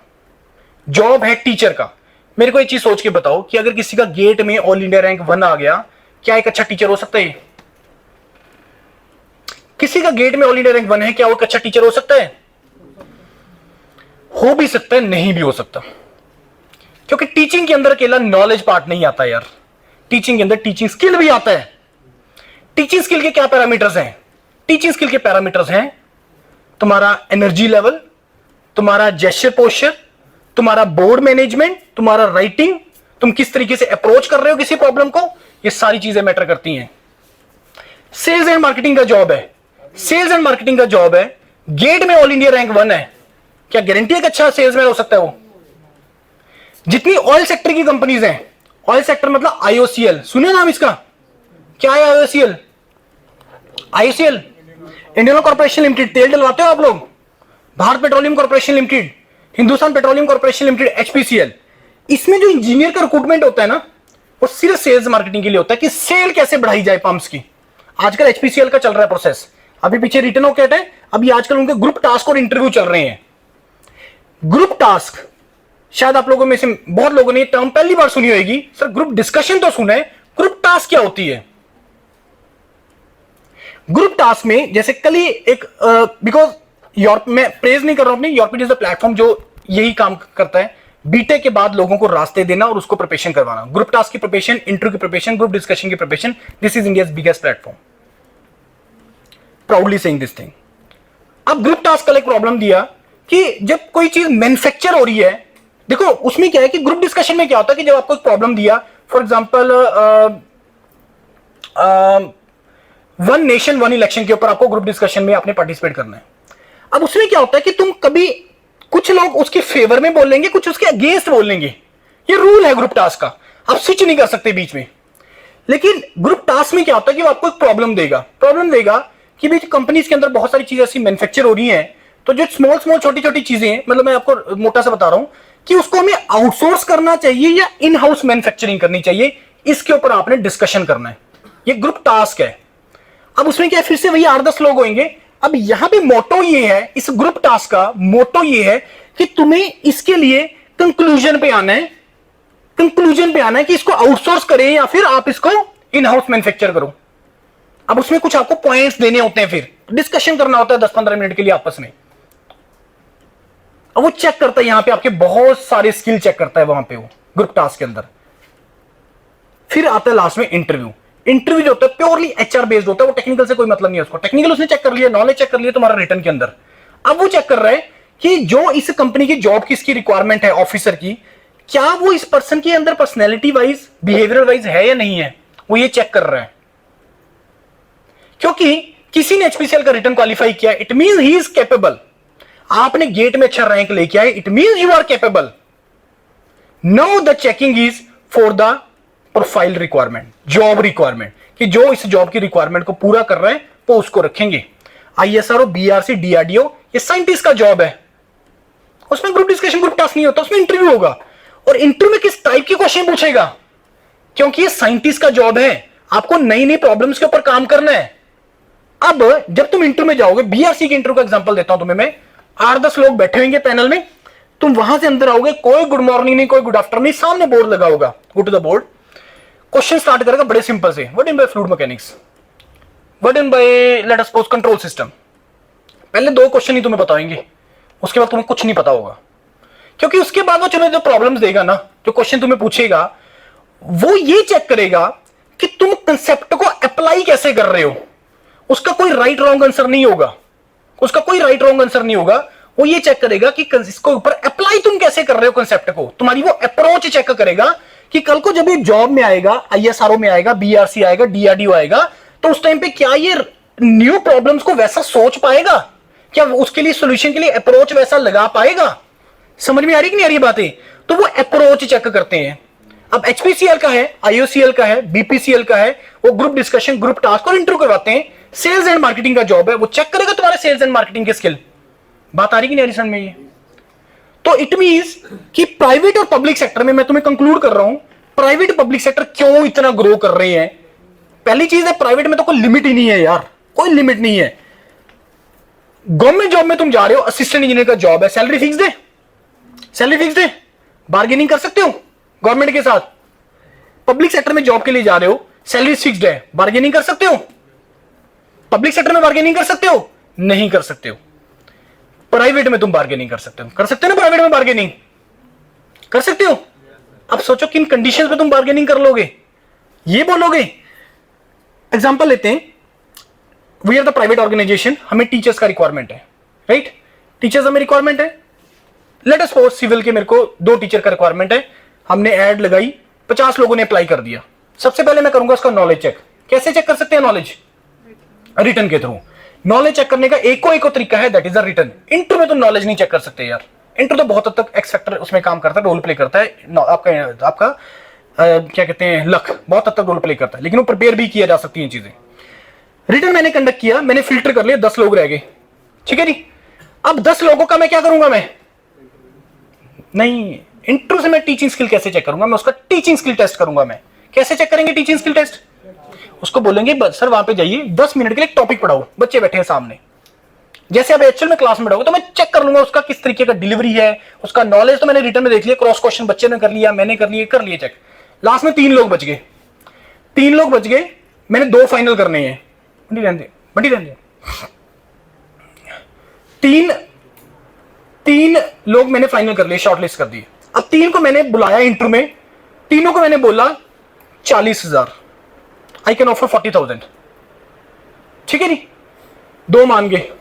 जॉब है टीचर का। मेरे को एक चीज सोच के बताओ कि अगर किसी का गेट में ऑल इंडिया रैंक 1 आ गया, क्या एक अच्छा टीचर हो सकता है? किसी का गेट में ऑल इंडिया रैंक 1 है, क्या वो एक अच्छा टीचर हो सकता है? हो भी सकता है, नहीं भी हो सकता। क्योंकि टीचिंग के अंदर अकेला नॉलेज पार्ट नहीं आता यार, टीचिंग के अंदर टीचिंग स्किल भी आता है। टीचिंग स्किल के क्या पैरामीटर्स हैं? टीचिंग स्किल के पैरामीटर्स हैं तुम्हारा एनर्जी लेवल, तुम्हारा जेस्चर पोस्चर, तुम्हारा बोर्ड मैनेजमेंट, तुम्हारा राइटिंग, तुम किस तरीके से अप्रोच कर रहे हो किसी प्रॉब्लम को, ये सारी चीजें मैटर करती हैं। सेल्स एंड मार्केटिंग का जॉब है, सेल्स एंड मार्केटिंग का जॉब है, गेट में ऑल इंडिया रैंक 1 है, क्या गारंटी है कि अच्छा सेल्समैन हो सकता है वो? जितनी ऑयल सेक्टर की कंपनीज हैं, ऑयल सेक्टर मतलब आईओसीएल, सुने नाम इसका? क्या है IOCL? IOCL Indian oil corporation limited, तेल डलवाते हो आप लोग, Bharat petroleum corporation limited, Hindustan petroleum corporation limited, HPCL, इसमें जो इंजीनियर का रिक्रूटमेंट होता है ना, वो सिर्फ सेल्स मार्केटिंग के लिए होता है कि सेल कैसे बढ़ाई जाए पंप्स की। आजकल एचपीसीएल का चल रहा है प्रोसेस, अभी पीछे रिटर्न हो क्या है, अभी आजकल उनके ग्रुप टास्क और इंटरव्यू चल रहे हैं। ग्रुप टास्क, शायद आप लोगों में से बहुत लोगों ने टर्म पहली बार सुनी होगी, सर ग्रुप डिस्कशन तो सुना है, ग्रुप टास्क क्या होती है? ग्रुप टास्क में जैसे कल ही एक बिकॉज यूरोप में प्रेज नहीं कर रहा हूं अपनी, यूरोप इज द प्लेटफॉर्म जो यही काम करता है, बीटेक के बाद लोगों को रास्ते देना और उसको प्रिपरेशन करवाना, ग्रुप टास्क की प्रिपरेशन, इंटरव्यू की प्रिपरेशन, ग्रुप डिस्कशन की preparation, this is India's biggest platform, proudly saying this thing. अब ग्रुप टास्क का एक प्रॉब्लम दिया कि जब कोई चीज मैन्युफैक्चर हो रही है, देखो उसमें क्या है कि ग्रुप डिस्कशन में क्या होता है कि जब आपको एक प्रॉब्लम दिया, for example one nation one election के ऊपर आपको ग्रुप डिस्कशन में आपने पार्टिसिपेट करना है। अब उसमें क्या होता है कि तुम कभी कुछ लोग उसके फेवर में बोलेंगे, कुछ उसके अगेंस्ट बोलेंगे, ये रूल है ग्रुप टास्क का, आप स्विच नहीं कर सकते बीच में। लेकिन ग्रुप टास्क में क्या होता है कि वो आपको एक प्रॉब्लम देगा कि भाई कंपनीज के अंदर बहुत सारी चीजें ऐसी मैन्युफैक्चर हो रही हैं, तो जो स्मॉल छोटी छोटी चीजें हैं, मतलब मैं आपको मोटा सा बता रहा हूं कि उसको हमें आउटसोर्स करना चाहिए या इन हाउस मैन्युफैक्चरिंग करनी चाहिए, इसके ऊपर आपने डिस्कशन करना है, ये ग्रुप टास्क है। अब उसमें क्या है, फिर से वही 8-10 लोग होंगे। अब यहां पे मोटो ये है, इस ग्रुप टास्क का मोटो ये है कि तुम्हें इसके लिए कंक्लूजन पे आना है कि इसको आउटसोर्स करें या फिर आप इसको इन हाउस मैन्युफैक्चर करो। अब उसमें कुछ आपको पॉइंट्स देने होते हैं, फिर डिस्कशन करना होता है 10-15 मिनट के लिए आपस में। अब वो चेक करता है, यहां पे आपके बहुत सारे स्किल चेक करता है वहां पे वो ग्रुप टास्क के अंदर। फिर आता है लास्ट में इंटरव्यू जो होता है प्योरली एचआर बेस्ड होता है, वो टेक्निकल से कोई मतलब नहीं है उसको, टेक्निकल उसने चेक कर लिया, नॉलेज चेक कर लिया तुम्हारा रिटर्न के अंदर। अब वो चेक कर रहा है कि जो इस कंपनी की जॉब की इसकी रिक्वायरमेंट है ऑफिसर की, क्या वो इस पर्सन के अंदर पर्सनैलिटी वाइज बिहेवियर वाइज है या नहीं है, वो ये चेक कर रहा है। क्योंकि किसी ने एचपीसीएल का रिटर्न क्वालिफाई किया, it means he is capable. आपने गेट में अच्छा रैंक लेके आए, it means you are capable. No the checking is for the profile requirement, job requirement, कि जो इस जॉब की रिक्वायरमेंट को पूरा कर रहे हैं वो उसको रखेंगे। आईएसआरओ, बीआरसी, डीआरडीओ, ये साइंटिस्ट का जॉब है, उसमें ग्रुप डिस्कशन ग्रुप टास्क नहीं होता, उसमें इंटरव्यू होगा। और इंटरव्यू में किस टाइप के क्वेश्चन पूछेगा, क्योंकि ये साइंटिस्ट का जॉब है, आपको नई नई प्रॉब्लम्स के ऊपर काम करना है। अब जब तुम इंटरव्यू में जाओगे, बीआरसी के इंटरव्यू का एग्जांपल देता हूं तुम्हें मैं, 8-10 लोग बैठे होंगे पैनल में, तुम वहां से अंदर आओगे, कोई गुड मॉर्निंग नहीं, कोई गुड आफ्टरनून नहीं, सामने बोर्ड लगा होगा, go to the board, question start करेगा बड़े सिंपल से, what in by fluid mechanics, what in by let us suppose control system. पहले 2 क्वेश्चन ही तुम्हें बताएंगे, उसके बाद तुम्हें कुछ नहीं पता होगा, क्योंकि उसके बाद वो तुम्हें जो प्रॉब्लम्स देगा ना, जो क्वेश्चन तुम्हें पूछेगा, वो ये चेक करेगा कि तुम कंसेप्ट को अप्लाई कैसे कर रहे हो। उसका कोई राइट रॉन्ग आंसर नहीं होगा, वो ये चेक करेगा कि इसको ऊपर अप्लाई तुम कैसे कर रहे हो कंसेप्ट को, तुम्हारी वो अप्रोच चेक करेगा कि कल को जब ये जॉब में आएगा, आईएसआरओ में आएगा, बीआरसी आएगा, डीआरडीओ आएगा, तो उस टाइम पे क्या ये न्यू प्रॉब्लम्स को वैसा सोच पाएगा, क्या उसके लिए सॉल्यूशन के लिए अप्रोच वैसा लगा पाएगा। समझ में आ रही कि नहीं आ रही बातें? तो वो अप्रोच चेक करते हैं। अब एचपीसीएल का है, आईओसीएल का है, बीपीसीएल का है, वो ग्रुप डिस्कशन, ग्रुप टास्क और इंटरव्यू करवाते हैं। सेल्स एंड मार्केटिंग का जॉब है, वो चेक करेगा तुम्हारे सेल्स एंड मार्केटिंग के स्किल। बात आ रही कि नहीं आ रही समझ में? ये तो इट मींस कि प्राइवेट और पब्लिक सेक्टर में, मैं तुम्हें कंक्लूड कर रहा हूं, प्राइवेट पब्लिक सेक्टर क्यों इतना ग्रो कर रहे हैं। पहली चीज है, प्राइवेट में तो कोई लिमिट ही नहीं है यार, कोई लिमिट नहीं है। गवर्नमेंट जॉब में तुम जा रहे हो, असिस्टेंट इंजीनियर का जॉब है, सैलरी फिक्स है, बार्गेनिंग कर सकते हो गवर्नमेंट के साथ। पब्लिक सेक्टर में जॉब के लिए जा रहे हो, सैलरी फिक्स्ड है, बार्गेनिंग कर सकते हो? पब्लिक सेक्टर में बार्गेनिंग कर सकते हो? नहीं कर सकते हो। प्राइवेट में तुम बार्गेनिंग कर सकते हो ना? प्राइवेट में बार्गेनिंग कर सकते हो। अब सोचो किन कंडीशंस पे तुम बार्गेनिंग कर लोगे, ये बोलोगे। एग्जांपल लेते हैं, we are the private organisation, हमें टीचर्स का रिक्वायरमेंट है, राइट? टीचर्स हमें रिक्वायरमेंट है, लेट अस सपोज सिविल के मेरे को 2 टीचर का रिक्वायरमेंट है, हमने ऐड लगाई, 50 लोगों ने अप्लाई कर दिया। सबसे पहले मैं करूंगा उसका नॉलेज चेक। कैसे चेक कर सकते हैं नॉलेज? रिटर्न के थ्रू। नॉलेज चेक करने का एक तरीका है, that is a return. Interview में तो नॉलेज नहीं चेक कर सकते यार, इंटरव्यू तो बहुत हद तक एक्स फैक्टर उसमें काम करता है, रोल प्ले करता है, आपका क्या कहते हैं लक, बहुत हद तक रोल प्ले करता है, लेकिन वो प्रिपेयर भी किया जा सकती है चीजें। रिटर्न मैंने कंडक्ट किया, मैंने फिल्टर कर लिया, 10 लोग रह गए, ठीक है जी। अब 10 लोगों का मैं क्या करूंगा, मैं नहीं, इंटरव्यू से मैं टीचिंग स्किल कैसे चेक करूंगा, मैं उसका टीचिंग स्किल टेस्ट करूंगा। मैं कैसे चेक करेंगे टीचिंग स्किल टेस्ट, उसको बोलेंगे सर वहां पे जाइए 10 मिनट के लिए टॉपिक पढ़ाओ, बच्चे बैठे हैं सामने, जैसे आप एक्चुअल में क्लास में बैठोगे तो मैं चेक कर लूंगा उसका किस तरीके का डिलीवरी है, उसका नॉलेज तो मैंने रिटर्न में देख लिया, क्रॉस क्वेश्चन बच्चे ने कर लिया, मैंने कर लिए चेक। लास्ट में 3 लोग बच गए, 3 लोग बच गए, मैंने 2 फाइनल करने हैं, बड़ी रहने दे। तीन लोग मैंने फाइनल कर लिए, शॉर्टलिस्ट कर दिए। अब 3 को मैंने बुलाया इंटरव्यू में, तीनों को मैंने बोला 40,000, आई कैन ऑफर 40,000, ठीक है जी। 2 मान गए,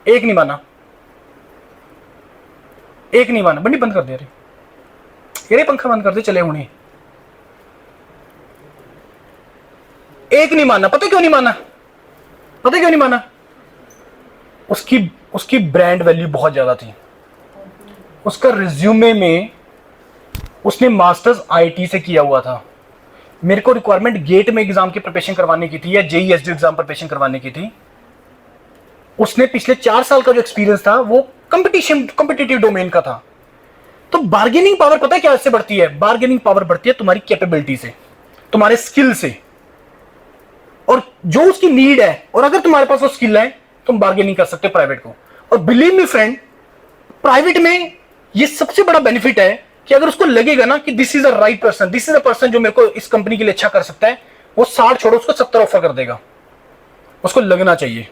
एक नहीं माना, बंडी बंद कर दे रे पंखा बंद कर दे, चले होने। एक नहीं माना, पता क्यों नहीं माना, उसकी ब्रांड वैल्यू बहुत ज्यादा थी। उसका रिज्यूमे में उसने मास्टर्स आईटी से किया हुआ था, मेरे को रिक्वायरमेंट गेट में एग्जाम की प्रिपरेशन करवाने की थी या जेईएसडी एग्जाम प्रिपरेशन करवाने की थी। उसने पिछले 4 साल का जो एक्सपीरियंस था वो कॉम्पिटिटिव डोमेन का था। तो बार्गेनिंग पावर पता है क्या इससे बढ़ती है, बार्गेनिंग पावर बढ़ती है तुम्हारी कैपेबिलिटी से, तुम्हारे स्किल से, और जो उसकी नीड है, और अगर तुम्हारे पास वो स्किल है तुम बार्गेनिंग कर सकते हो प्राइवेट को। और बिलीव मी फ्रेंड, प्राइवेट में ये सबसे बड़ा बेनिफिट है कि अगर उसको लगेगा ना कि this is a right person, this is a person जो मेरे को इस कंपनी के लिए अच्छा कर सकता है, वो 60 छोड़ो उसको 70 ऑफर कर देगा, उसको लगना चाहिए।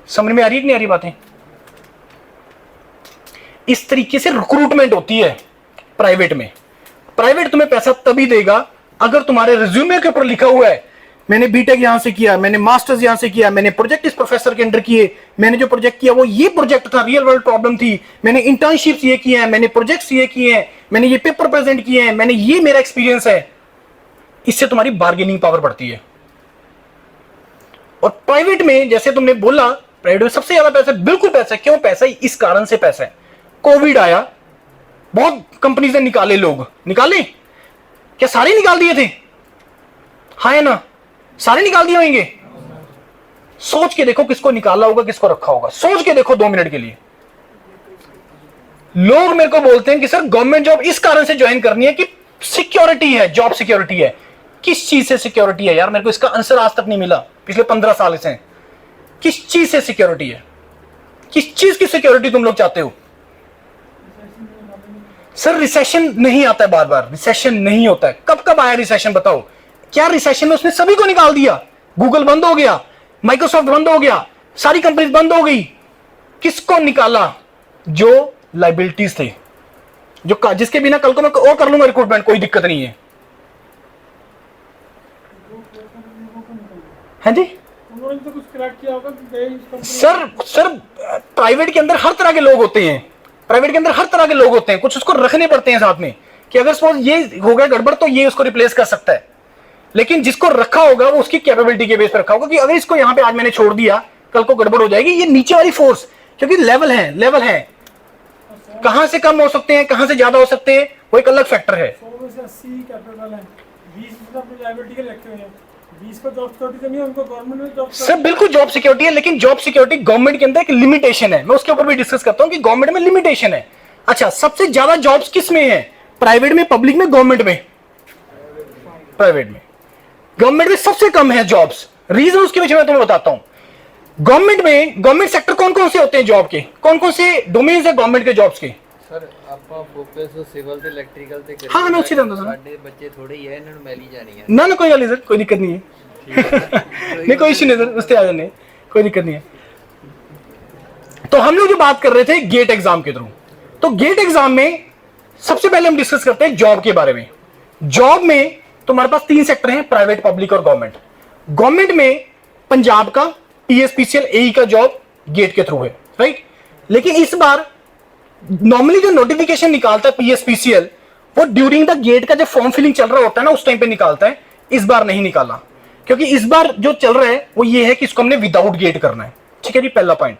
समझ में आ रही है कि नहीं आ रही बातें? इस तरीके से रिक्रूटमेंट होती है प्राइवेट में। प्राइवेट तुम्हें पैसा तभी देगा अगर तुम्हारे रिज्यूमे के ऊपर लिखा हुआ है मैंने बीटेक यहां से किया, मैंने मास्टर्स यहां से किया, मैंने प्रोजेक्ट इस प्रोफेसर के अंडर किए, मैंने जो प्रोजेक्ट किया वो ये प्रोजेक्ट था, रियल वर्ल्ड प्रॉब्लम थी, मैंने इंटर्नशिप्स ये किए हैं, मैंने प्रोजेक्ट्स ये किए हैं, मैंने ये पेपर प्रेजेंट किए हैं, मैंने ये मेरा एक्सपीरियंस है। इससे तुम्हारी बार्गेनिंग पावर बढ़ती है। और प्राइवेट में जैसे तुमने बोला, प्राइवेट में सबसे ज्यादा पैसा, बिल्कुल पैसा। क्यों पैसा? इस कारण से पैसा है, कोविड आया, बहुत कंपनीज ने निकाले, लोग निकाले क्या? सारे निकाल दिए थे, हाँ है ना, सारे निकाल दिए होंगे। सोच के देखो किसको निकाला होगा, किसको रखा होगा, सोच के देखो 2 मिनट के लिए। लोग मेरे को बोलते हैं कि सर गवर्नमेंट जॉब इस कारण से ज्वाइन करनी है कि सिक्योरिटी है, जॉब सिक्योरिटी है। किस चीज से सिक्योरिटी है यार? मेरे को इसका आंसर आज तक नहीं मिला पिछले 15 साल से। किस चीज से सिक्योरिटी है? किस चीज की सिक्योरिटी तुम लोग चाहते हो? सर रिसेशन नहीं आता है, बार बार रिसेशन नहीं होता है। कब कब आया रिसेशन बताओ? क्या रिसेशन में उसने सभी को निकाल दिया? गूगल बंद हो गया, माइक्रोसॉफ्ट बंद हो गया, सारी कंपनीज बंद हो गई। किसको निकाला? जो लाइबिलिटीज थे, जो जिसके बिना कल को मैं और कर लूंगा रिक्रूटमेंट, कोई दिक्कत नहीं है। हैं जी? तो कुछ क्रैक किया होगा सर प्राइवेट के अंदर हर तरह के लोग होते हैं, प्राइवेट के अंदर हर तरह के लोग होते हैं। कुछ उसको रखने पड़ते हैं साथ में कि अगर सपोज ये हो गया गड़बड़ तो ये उसको रिप्लेस कर सकता है। लेकिन जिसको रखा होगा वो उसकी कैपेबिलिटी के बेस पर रखा होगा कि अगर इसको यहां पे आज मैंने छोड़ दिया, कल को गड़बड़ हो जाएगी। ये नीचे वाली फोर्स, क्योंकि लेवल है, कहां से कम हो सकते हैं, कहां से ज्यादा हो सकते हैं, वो एक अलग फैक्टर है। 100 में से 80 कैपेबल है, 20 में अपनी लायबिलिटी के रखे हुए हैं, 20 पर जॉब सिक्योरिटी नहीं है, उनको गवर्नमेंट में जॉब सब बिल्कुल जॉब सिक्योरिटी है, लेकिन जॉब सिक्योरिटी गवर्नमेंट के अंदर एक लिमिटेशन है। मैं उसके ऊपर भी डिस्कस करता हूं कि गवर्नमेंट में लिमिटेशन है। अच्छा, सबसे ज्यादा जॉब्स किस में है? प्राइवेट में, पब्लिक में, गवर्नमेंट में? प्राइवेट में। गवर्नमेंट में सबसे कम है जॉब्स। रीजन उसके पीछे मैं तुम्हें बताता हूं। गवर्नमेंट में, गवर्नमेंट सेक्टर कौन कौन से होते हैं जॉब के, कौन कौन से डोमेन्स है गवर्नमेंट के जॉब्स के? सर ਆਪਾਂ ਫੋਕਸ ਸਿਵਲ ਤੇ ਇਲੈਕਟ੍ਰੀਕਲ ਤੇ ਕਰੀਏ। हाँ मैं उसी तरह ਸਾਡੇ ਬੱਚੇ ਥੋੜੇ ਹੀ ਹੈ, ਇਹਨਾਂ ਨੂੰ ਮੈਲੀ ਜਾਣੀ ਹੈ। ना कोई गल नहीं सर, कोई दिक्कत नहीं है। नहीं कोई इश्यू नहीं सर, उससे आ जाने, कोई दिक्कत नहीं है। तो हम लोग जो बात कर रहे थे गेट एग्जाम के थ्रू, तो गेट एग्जाम में सबसे पहले हम डिस्कस करते हैं जॉब के बारे में। जॉब में तुम्हारे पास 3 सेक्टर हैं, प्राइवेट, पब्लिक और गवर्नमेंट। गवर्नमेंट में पंजाब का पीएसपीसीएल एई का जॉब गेट के थ्रू है, राइट। लेकिन इस बार नॉर्मली जो नोटिफिकेशन निकालता है पीएसपीसीएल, वो ड्यूरिंग द गेट का जब फॉर्म फिलिंग चल रहा होता है ना, उस टाइम पे निकालता है। इस बार नहीं निकाला। क्योंकि इस बार जो चल रहा है वो ये है कि इसको हमने विदाउट गेट करना है। ठीक है जी, पहला पॉइंट।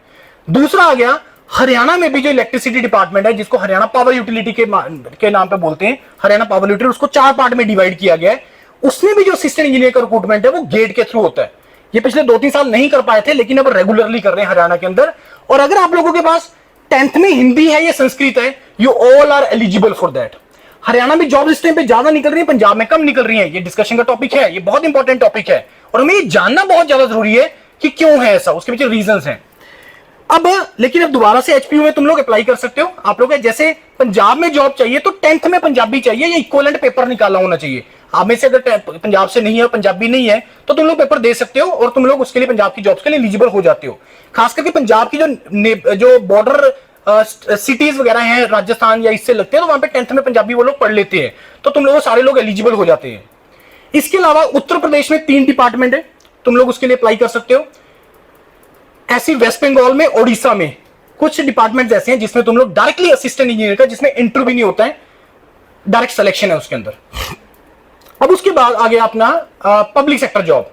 दूसरा आ गया, हरियाणा में भी जो इलेक्ट्रिसिटी डिपार्टमेंट है, जिसको हरियाणा पावर यूटिलिटी के नाम पे बोलते हैं, हरियाणा पावर यूटिलिटी, उसको 4 पार्ट में डिवाइड किया गया है। उसमें भी जो असिस्टेंट इंजीनियर का रिक्रूटमेंट है वो गेट के थ्रू होता है। ये पिछले 2-3 साल नहीं कर पाए थे, लेकिन अब रेगुलरली कर रहे हैं हरियाणा के अंदर। और अगर आप लोगों के पास 10th में हिंदी है या संस्कृत है, you all are eligible for that. Haryana में जॉब इस टाइम पे ज्यादा निकल रही है, पंजाब में कम निकल रही है। ये डिस्कशन का टॉपिक है, ये बहुत इंपॉर्टेंट टॉपिक है और हमें ये जानना बहुत ज्यादा जरूरी है कि क्यों है ऐसा, उसके पीछे रीजंस हैं। अब लेकिन अब दोबारा से एचपीयू में तुम लोग अप्लाई कर सकते हो। आप लोग जैसे पंजाब में जॉब चाहिए तो 10th में पंजाबी चाहिए या इक्विवेलेंट पेपर निकाला होना चाहिए। आप में से अगर पंजाब से नहीं है, पंजाबी नहीं है, तो तुम लोग पेपर दे सकते हो और तुम लोग उसके लिए पंजाब की जॉब्स के लिए एलिजिबल हो जाते हो। खास करके पंजाब की जो बॉर्डर सिटीज वगैरह हैं, राजस्थान या इससे लगते हैं, तो वहां पे 10th में पंजाबी वो लोग पढ़ लेते हैं, तो तुम लोग सारे लोग एलिजिबल हो जाते हैं। इसके अलावा उत्तर प्रदेश में 3 डिपार्टमेंट है, तुम लोग उसके लिए अप्लाई कर सकते हो। ऐसी वेस्ट बंगाल में, ओडिशा में कुछ डिपार्टमेंट ऐसे हैं जिसमें तुम लोग डायरेक्टली असिस्टेंट इंजीनियर का, जिसमें इंटरव्यू भी नहीं होता है, डायरेक्ट सिलेक्शन है उसके अंदर। अब उसके बाद आ गया अपना पब्लिक सेक्टर जॉब।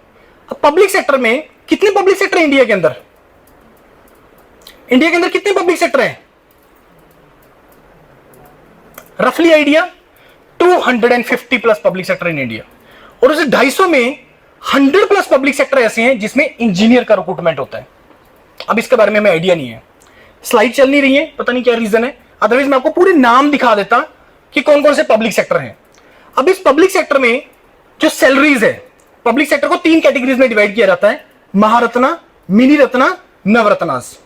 अब पब्लिक सेक्टर में कितने पब्लिक सेक्टर है इंडिया के अंदर? इंडिया के अंदर कितने पब्लिक सेक्टर हैं? रफली idea 250 plus public sector in India. और उसे 250 में 100 प्लस पब्लिक सेक्टर ऐसे हैं जिसमें इंजीनियर का रिक्रूटमेंट होता है। अब इसके बारे में हमें आइडिया नहीं है, स्लाइड चल नहीं रही है, पता नहीं क्या रीजन है, अदरवाइज मैं आपको पूरे नाम दिखा देता कि कौन कौन से पब्लिक सेक्टर हैं। अब इस पब्लिक सेक्टर में जो सैलरीज है, पब्लिक सेक्टर को 3 कैटेगरीज में डिवाइड किया जाता है, Maharatna, mini Ratna, Navratnas.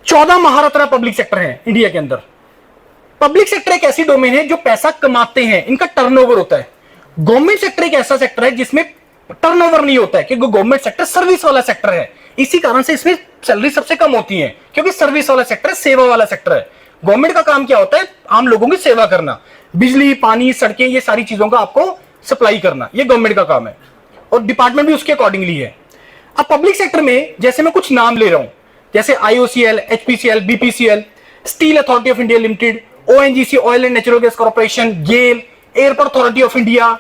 14 Maharatna public sector है इंडिया के अंदर। पब्लिक सेक्टर एक ऐसी डोमेन है जो पैसा कमाते हैं, इनका टर्नओवर होता है। गवर्नमेंट सेक्टर एक ऐसा सेक्टर है जिसमें टर्नओवर नहीं होता है, क्योंकि गवर्नमेंट सेक्टर सर्विस वाला सेक्टर है। इसी कारण से इसमें सैलरी सबसे कम होती है, क्योंकि सर्विस वाला सेक्टर है, सेवा वाला सेक्टर है। गवर्नमेंट का काम क्या होता है? आम लोगों की सेवा करना, बिजली, पानी, सड़कें, ये सारी चीजों का आपको सप्लाई करना, ये गवर्नमेंट का काम है और डिपार्टमेंट भी उसके अकॉर्डिंगली है। अब पब्लिक सेक्टर में जैसे मैं कुछ नाम ले रहा हूं, जैसे IOCL, HPCL, BPCL, steel authority of India limited, ONGC, oil and natural gas corporation, GAIL, airport authority of India,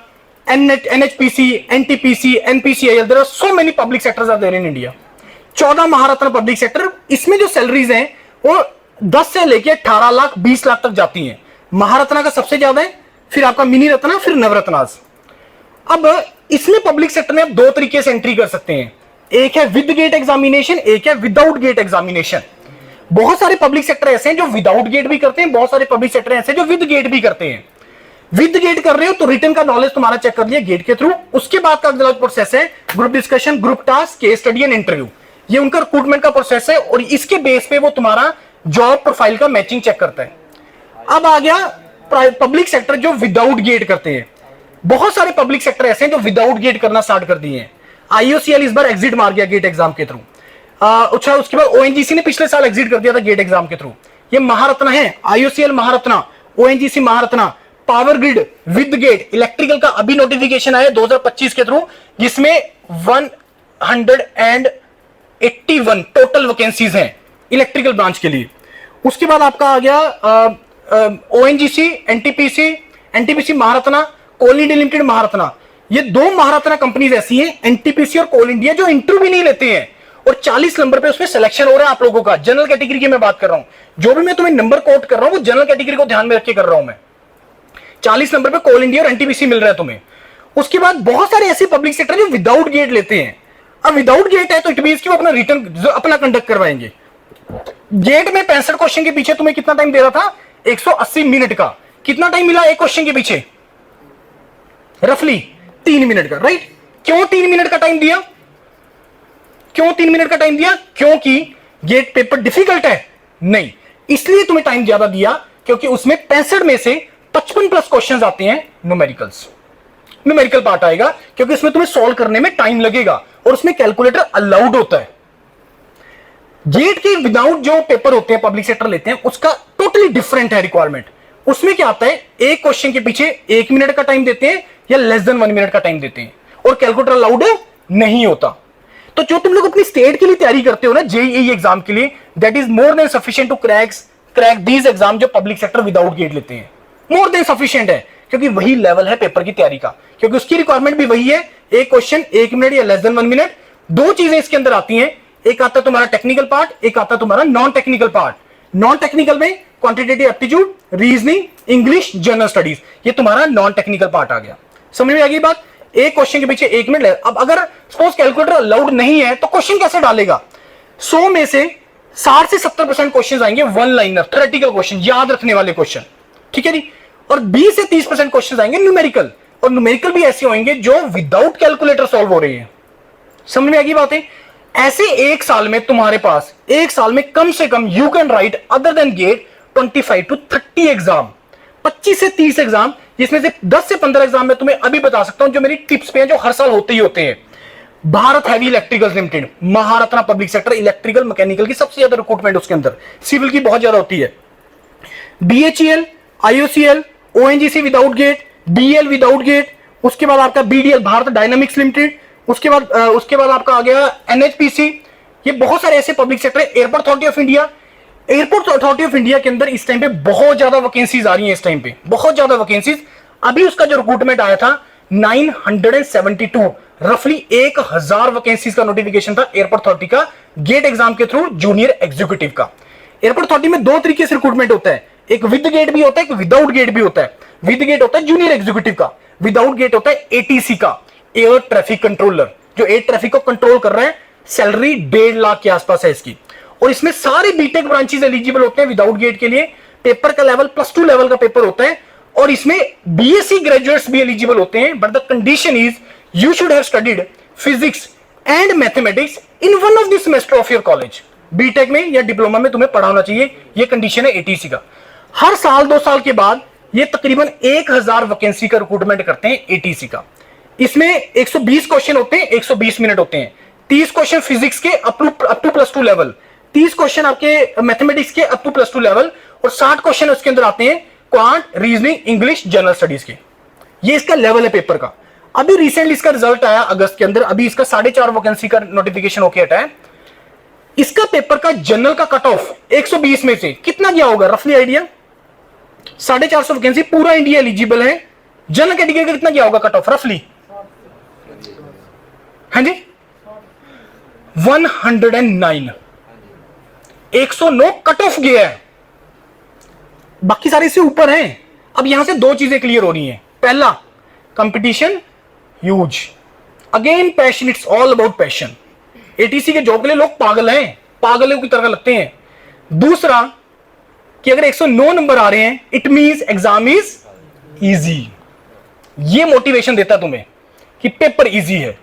NHPC, NTPC, NPCIL, there are so many public sectors are there in India. 14 Maharatna public sector, इसमें जो salaries हैं वो 10 से लेके 18 लाख 20 लाख तक जाती हैं। महारत्ना का सबसे ज्यादा है, फिर आपका मिनी रत्ना, फिर नवरत्नास। अब इसमें पब्लिक सेक्टर में आप 2 तरीके से एंट्री कर सकते हैं, एक है विद गेट एग्जामिनेशन, एक है विदाउट गेट एग्जामिनेशन। बहुत सारे पब्लिक सेक्टर ऐसे हैं जो विदाउट गेट भी करते हैं, बहुत सारे पब्लिक सेक्टर ऐसे हैं जो विद गेट भी करते हैं। विद गेट कर रहे हो तो रिटन का नॉलेज तुम्हारा चेक कर लिया गेट के थ्रू, उसके बाद का अगला प्रोसेस है group discussion, group task, case study and interview. ये उनका रिक्रूटमेंट का प्रोसेस है और इसके बेस पे वो तुम्हारा जॉब प्रोफाइल का मैचिंग चेक करता है। अब आ गया पब्लिक सेक्टर जो विदाउट गेट करते हैं। बहुत सारे पब्लिक सेक्टर ऐसे हैं जो विदाउट गेट करना स्टार्ट कर दिए हैं। IOCL इस बार एग्जिट मार गया गेट एग्जाम के थ्रू। अच्छा, उसके बाद ONGC ने पिछले साल एग्जिट कर दिया था गेट एग्जाम के थ्रू। ये महारत्ना है, IOCL Maharatna, ONGC Maharatna, power grid with GATE. Electrical का अभी नोटिफिकेशन आया 2025 के थ्रू, जिसमें 181 टोटल वैकेंसीज हैं इलेक्ट्रिकल ब्रांच के लिए। उसके बाद आपका आ गया ONGC, NTPC Maharatna, coal India limited Maharatna. ये 2 महारत्ना कंपनीज ऐसी हैं, NTPC और कोल इंडिया, जो इंटरव्यू भी नहीं लेते हैं और 40 नंबर पे उसमें सिलेक्शन हो रहा है आप लोगों का। जनरल कैटेगरी की मैं बात कर रहा हूं, जो भी मैं तुम्हें नंबर कोट कर रहा हूं वो जनरल कैटेगरी को ध्यान में रख के कर रहा हूं मैं। 40 नंबर पे कोल इंडिया और NTPC मिल रहा है तुम्हें। उसके बाद बहुत सारे ऐसे पब्लिक सेक्टर जो विदाउट गेट लेते हैं। अब विदाउट गेट है तो इट मींस कि वो अपना रिटर्न अपना कंडक्ट करवाएंगे। गेट में 65 क्वेश्चन के पीछे तुम्हें कितना टाइम दे रहा था? 180 मिनट का। कितना टाइम मिला एक क्वेश्चन के पीछे? रफली 3 मिनट का, राइट? क्यों 3 मिनट का टाइम दिया? क्यों 3 मिनट का टाइम दिया? क्योंकि गेट पेपर डिफिकल्ट है? नहीं, इसलिए तुम्हें टाइम ज्यादा दिया क्योंकि उसमें 65 में से 55 प्लस क्वेश्चंस आते हैं न्यूमेरिकल्स। न्यूमेरिकल पार्ट आएगा क्योंकि उसमें तुम्हें सॉल्व करने में टाइम लगेगा और उसमें कैलकुलेटर अलाउड होता है। गेट के विदाउट जो पेपर होते हैं पब्लिक सेक्टर लेते हैं उसका टोटली डिफरेंट है रिक्वायरमेंट। उसमें क्या आता है, एक क्वेश्चन के पीछे 1 मिनट का टाइम देते हैं या लेस देन 1 मिनट का टाइम देते हैं और कैलकुलेटर अलाउड नहीं होता। तो जो तुम लोग अपनी स्टेट के लिए तैयारी करते हो ना, JEE एग्जाम के लिए, that is more than sufficient to crack these exam जो पब्लिक सेक्टर विदाउट गेट लेते हैं। मोर देन सफिशिएंट है। क्योंकि वही लेवल है पेपर की तैयारी का, क्योंकि उसकी रिक्वायरमेंट भी वही है। एक क्वेश्चन 1 मिनट या लेस देन 1 मिनट। दो चीजें इसके अंदर आती हैं, एक आता है तुम्हारा टेक्निकल पार्ट, एक आता है तुम्हारा non technical part. Non technical में quantitative aptitude, reasoning, English, general studies, ये तुम्हारा नॉन टेक्निकल पार्ट आ गया। समझ में आ गई बात? एक क्वेश्चन के पीछे 1 मिनट। अब अगर सपोज कैलकुलेटर अलाउड नहीं है तो क्वेश्चन कैसे डालेगा? 100 में से 60 से 70% क्वेश्चन आएंगे वन लाइनर थ्योरेटिकल क्वेश्चन, याद रखने वाले क्वेश्चन, ठीक है जी। और 20 से 30% क्वेश्चन आएंगे न्यूमेरिकल, और न्यूमेरिकल भी ऐसे होंगे जो विदाउट कैलकुलेटर सॉल्व हो रही है। समझ में आ गई बातें? ऐसे एक साल में तुम्हारे पास, एक साल में कम से कम you can write other than GATE 25 to 30 exam, 25 से 30 एग्जाम, जिसमें से 10 से 15 एग्जाम में तुम्हें अभी बता सकता हूं जो मेरी टिप्स पे हैं, जो हर साल होते ही होते हैं। Bharat heavy electricals limited, Maharatna public sector, electrical mechanical की सबसे ज्यादा रिक्रूटमेंट उसके अंदर, सिविल की बहुत ज्यादा होती है। BHEL, IOCL, ONGC without GATE, BL without GATE, उसके बाद आपका BDL भारत डायनामिक्स लिमिटेड, उसके बाद आपका आ गया NHPC। ये बहुत सारे ऐसे पब्लिक सेक्टर है। Airport authority of India, airport authority of India के अंदर इस टाइम पे बहुत ज्यादा वैकेंसीज आ रही हैं, इस टाइम पे बहुत ज्यादा वैकेंसीज। अभी उसका जो रिक्रूटमेंट आया था 972, रफली 1000 वैकेंसीज का नोटिफिकेशन था एयरपोर्ट अथॉरिटी का, गेट एग्जाम के थ्रू जूनियर एग्जीक्यूटिव का। एयरपोर्ट अथॉरिटी में दो तरीके से रिक्रूटमेंट होता है, एक विद गेट भी होता है, एक विदाउट गेट भी होता है। विद गेट होता है जूनियर एग्जीक्यूटिव का, विदाउट गेट होता है ATC का, एयर ट्रैफिक कंट्रोलर, जो एयर ट्रैफिक को कंट्रोल कर रहा है। सैलरी 1.5 लाख के आसपास है इसकी, और इसमें सारे बीटेक ब्रांचेस एलिजिबल होते हैं विदाउट गेट के लिए। पेपर का लेवल +2 लेवल का पेपर होता है, और इसमें BSc ग्रेजुएट्स भी एलिजिबल होते हैं, but the condition is you should have studied physics and mathematics in one of the semester of your college. BTech में या डिप्लोमा में तुम्हें पढ़ा होना चाहिए, ये कंडीशन है ATC का। हर साल 2 साल के बाद ये तकरीबन 1000 वैकेंसी का रिक्रूटमेंट करते हैं ATC का। इसमें 120 क्वेश्चन होते हैं, 120 मिनट होते हैं। 30 क्वेश्चन फिजिक्स के अप टू +2 लेवल, 30 क्वेश्चन आपके मैथमेटिक्स के अप टू +2 लेवल, और 60 क्वेश्चन उसके अंदर आते हैं quant, reasoning, English, general studies के। ये इसका लेवल है पेपर का। अभी रिसेंटली इसका रिजल्ट आया अगस्त के अंदर, अभी इसका 4.5 वैकेंसी का नोटिफिकेशन होके हटा है। इसका पेपर का जनरल का कट ऑफ 120 में से कितना गया होगा, रफली आइडिया? 450 वैकेंसी, पूरा इंडिया एलिजिबल है। जनरल कैटेगरी का कितना गया होगा कट ऑफ रफली? हाँ जी 109, 109 कट ऑफ गया है। बाकी सारे इससे ऊपर हैं। अब यहां से दो चीजें क्लियर हो रही हैं। पहला, competition huge, again passion, it's all about passion. ATC के जॉब के लिए लोग पागल हैं, पागलों की तरह लगते हैं। दूसरा कि अगर 109 नंबर आ रहे हैं, it means exam is easy. ये मोटिवेशन देता तुम्हें कि पेपर इजी है,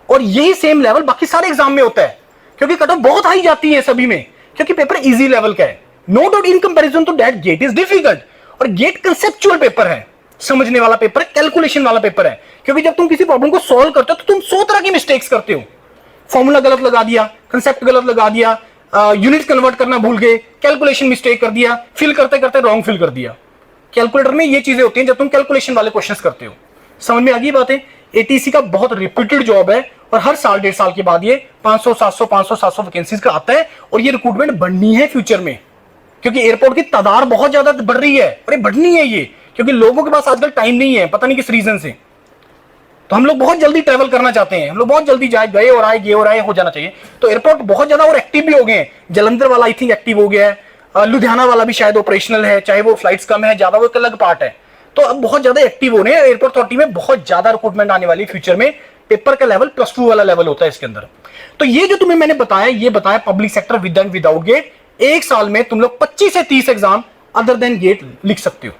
और यही सेम लेवल बाकी सारे एग्जाम में होता है, क्योंकि कट ऑफ बहुत हाई जाती है सभी में, क्योंकि पेपर इजी लेवल का है। No doubt in comparison to that GATE is difficult, और गेट कंसेप्चुअल पेपर है, समझने वाला पेपर है, कैलकुलेशन वाला पेपर है। क्योंकि जब तुम किसी प्रॉब्लम को सॉल्व करते हो तो तुम 100 तरह की मिस्टेक्स करते हो। फॉर्मूला गलत लगा दिया, कंसेप्ट गलत लगा दिया, यूनिट कन्वर्ट करना भूल गए, कैलकुलेशन मिस्टेक कर दिया, फिल करते करते रॉन्ग फिल कर दिया। कैलकुलेटर में ये चीजें होती हैं जब तुम कैलकुलेशन वाले क्वेश्चंस करते हो। समझ में आ गई बातें? ATC का बहुत रिपीटेड जॉब है, और हर साल 1.5 साल के बाद ये 500 700 वैकेंसीज का आता है, और ये रिक्रूटमेंट बढ़नी है फ्यूचर में, क्योंकि एयरपोर्ट की तादाद बहुत ज्यादा बढ़ रही है, और ये बढ़नी है ये, क्योंकि लोगों के पास आजकल टाइम नहीं है, पता नहीं किस रीजन से। तो हम लोग बहुत जल्दी ट्रैवल करना चाहते हैं, हम लोग बहुत जल्दी गए और आए हो जाना चाहिए। तो एयरपोर्ट बहुत ज्यादा और एक्टिव भी हो गए हैं। जलंधर वाला आई थिंक एक्टिव हो गया है, लुधियाना वाला भी शायद ऑपरेशनल है, चाहे वो फ्लाइट्स कम है ज्यादा, वो एक अलग पार्ट है। तो अब बहुत ज्यादा एक्टिव हो रहे हैं। एयरपोर्ट अथॉरिटी में बहुत ज्यादा रिक्रूटमेंट आने वाली फ्यूचर में। पेपर का लेवल +2 वाला लेवल होता है इसके अंदर। तो ये जो तुम्हें मैंने बताया, ये बताया public sector with and without GATE. एक साल में तुम लोग 25 से 30 एग्जाम अदर देन गेट लिख सकते हो।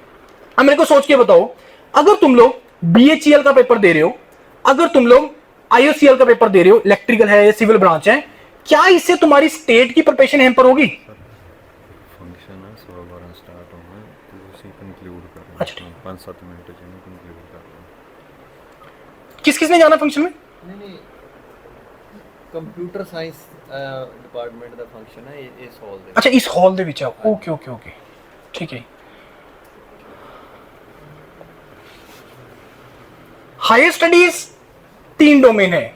अब मेरे को सोच के बताओ, अगर तुम लोग BHEL का पेपर दे रहे हो, अगर तुम लोग IOCL का पेपर दे रहे हो, इलेक्ट्रिकल है या सिविल ब्रांच है, क्या इससे तुम्हारी स्टेट की प्रिपरेशन हैम्पर होगी? फंक्शन है 12 स्टार्ट होना है, तो उसी कंक्लूड कर रहे हैं। अच्छा, ठीक। 5-7 मिनट में कंक्लूड कर रहे हैं। किस किस ने जाना फंक्शन में? नहीं, कंप्यूटर साइंस डिपार्टमेंट ਦਾ ਫੰਕਸ਼ਨ ਹੈ ਇਸ ਹਾਲ ਦੇ। अच्छा, इस हॉल ਦੇ ਵਿੱਚ ਆ। ओके ओके ओके, ठीक है। हायर स्टडीज 3 डोमेन है,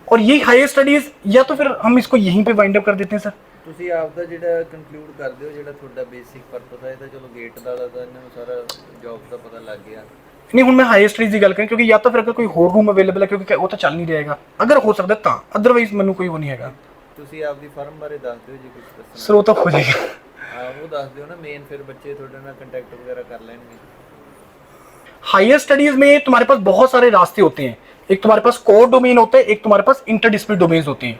और ये हायर स्टडीज, या तो फिर हम इसको यहीं पे वाइंड अप कर देते हैं सर। ਤੁਸੀਂ ਆਪ ਦਾ ਜਿਹੜਾ ਕਨਕਲੂਡ ਕਰਦੇ ਹੋ ਜਿਹੜਾ ਤੁਹਾਡਾ ਬੇਸਿਕ ਪਰਪਸ ਹੈ ਇਹ ਤਾਂ ਚਲੋ ਗੇਟ ਦਾ ਤਾਂ ਇਹਨਾਂ ਨੂੰ ਸਾਰਾ ਜੌਬ ਦਾ ਪਤਾ ਲੱਗ ਗਿਆ नहीं हुण मैं हायर स्टडीज की गल करें क्योंकि या तो फिर अगर कोई होर रूम अवेलेबल है क्योंकि वो तो चल नहीं रहेगा अगर हो सकता तां अदरवाइज मैनू कोई वो नहीं हैगा ਤੁਸੀਂ ਆਪਦੀ ਫਰਮ ਬਾਰੇ ਦੱਸ ਦਿਓ ਜੀ ਕੁਝ ਦੱਸਣਾ सर वो तो हो जाएगा ਹਾਂ ਉਹ ਦੱਸ ਦਿਓ ਨਾ ਮੇਨ ਫਿਰ ਬੱਚੇ ਤੁਹਾਡੇ ਨਾਲ ਕੰਟੈਕਟ ਵਗੈਰਾ ਕਰ ਲੈਣਗੇ हायर स्टडीज में तुम्हारे पास बहुत सारे रास्ते होते हैं एक तुम्हारे पास कोर डोमेन होता है एक तुम्हारे पास इंटरडिसिप्लिनरी डोमेन्स होते हैं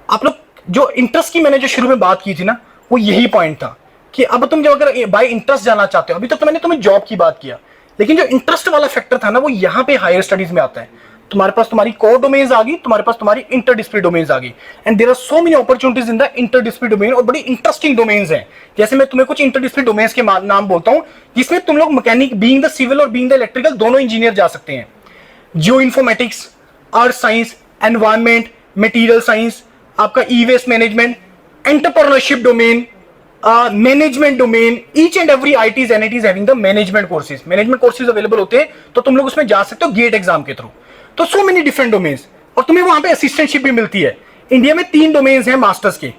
आप लोग जो इंटरेस्ट की मैंने जो शुरू में बात की थी ना वो यही पॉइंट था कि अब तुम जब अगर बाय इंटरेस्ट जाना चाहते हो अभी तक तो मैंने तुम्हें जॉब की बात किया लेकिन जो इंटरेस्ट वाला फैक्टर था ना वो यहाँ पे हायर स्टडीज में आता है तुम्हारे पास तुम्हारी कोर डोमेन्स आ गई तुम्हारे पास तुम्हारी इंटरडिसिप्लिनरी डोमेन्स आ गई and there are so many opportunities in the interdisciplinary domain और बड़ी इंटरेस्टिंग डोमेन्स हैं जैसे मैं तुम्हें कुछ इंटरडिसिप्लिनरी डोमेन्स के नाम बोलता हूं जिसमें तुम लोग मैकेनिक बीइंग द सिविल और बीइंग द इलेक्ट्रिकल दोनों इंजीनियर जा सकते हैं geo informatics earth science environment material science आपका e waste management entrepreneurship domain management domain each and every IITs NITs having the management courses available होते हैं तो तुम लोग उसमें जा सकते हो गेट एग्जाम के थ्रू तो सो मेनी डिफरेंट डोमेन्स और तुम्हें वहां पे असिस्टेंटशिप भी मिलती है इंडिया में 3 डोमेन्स हैं मास्टर्स के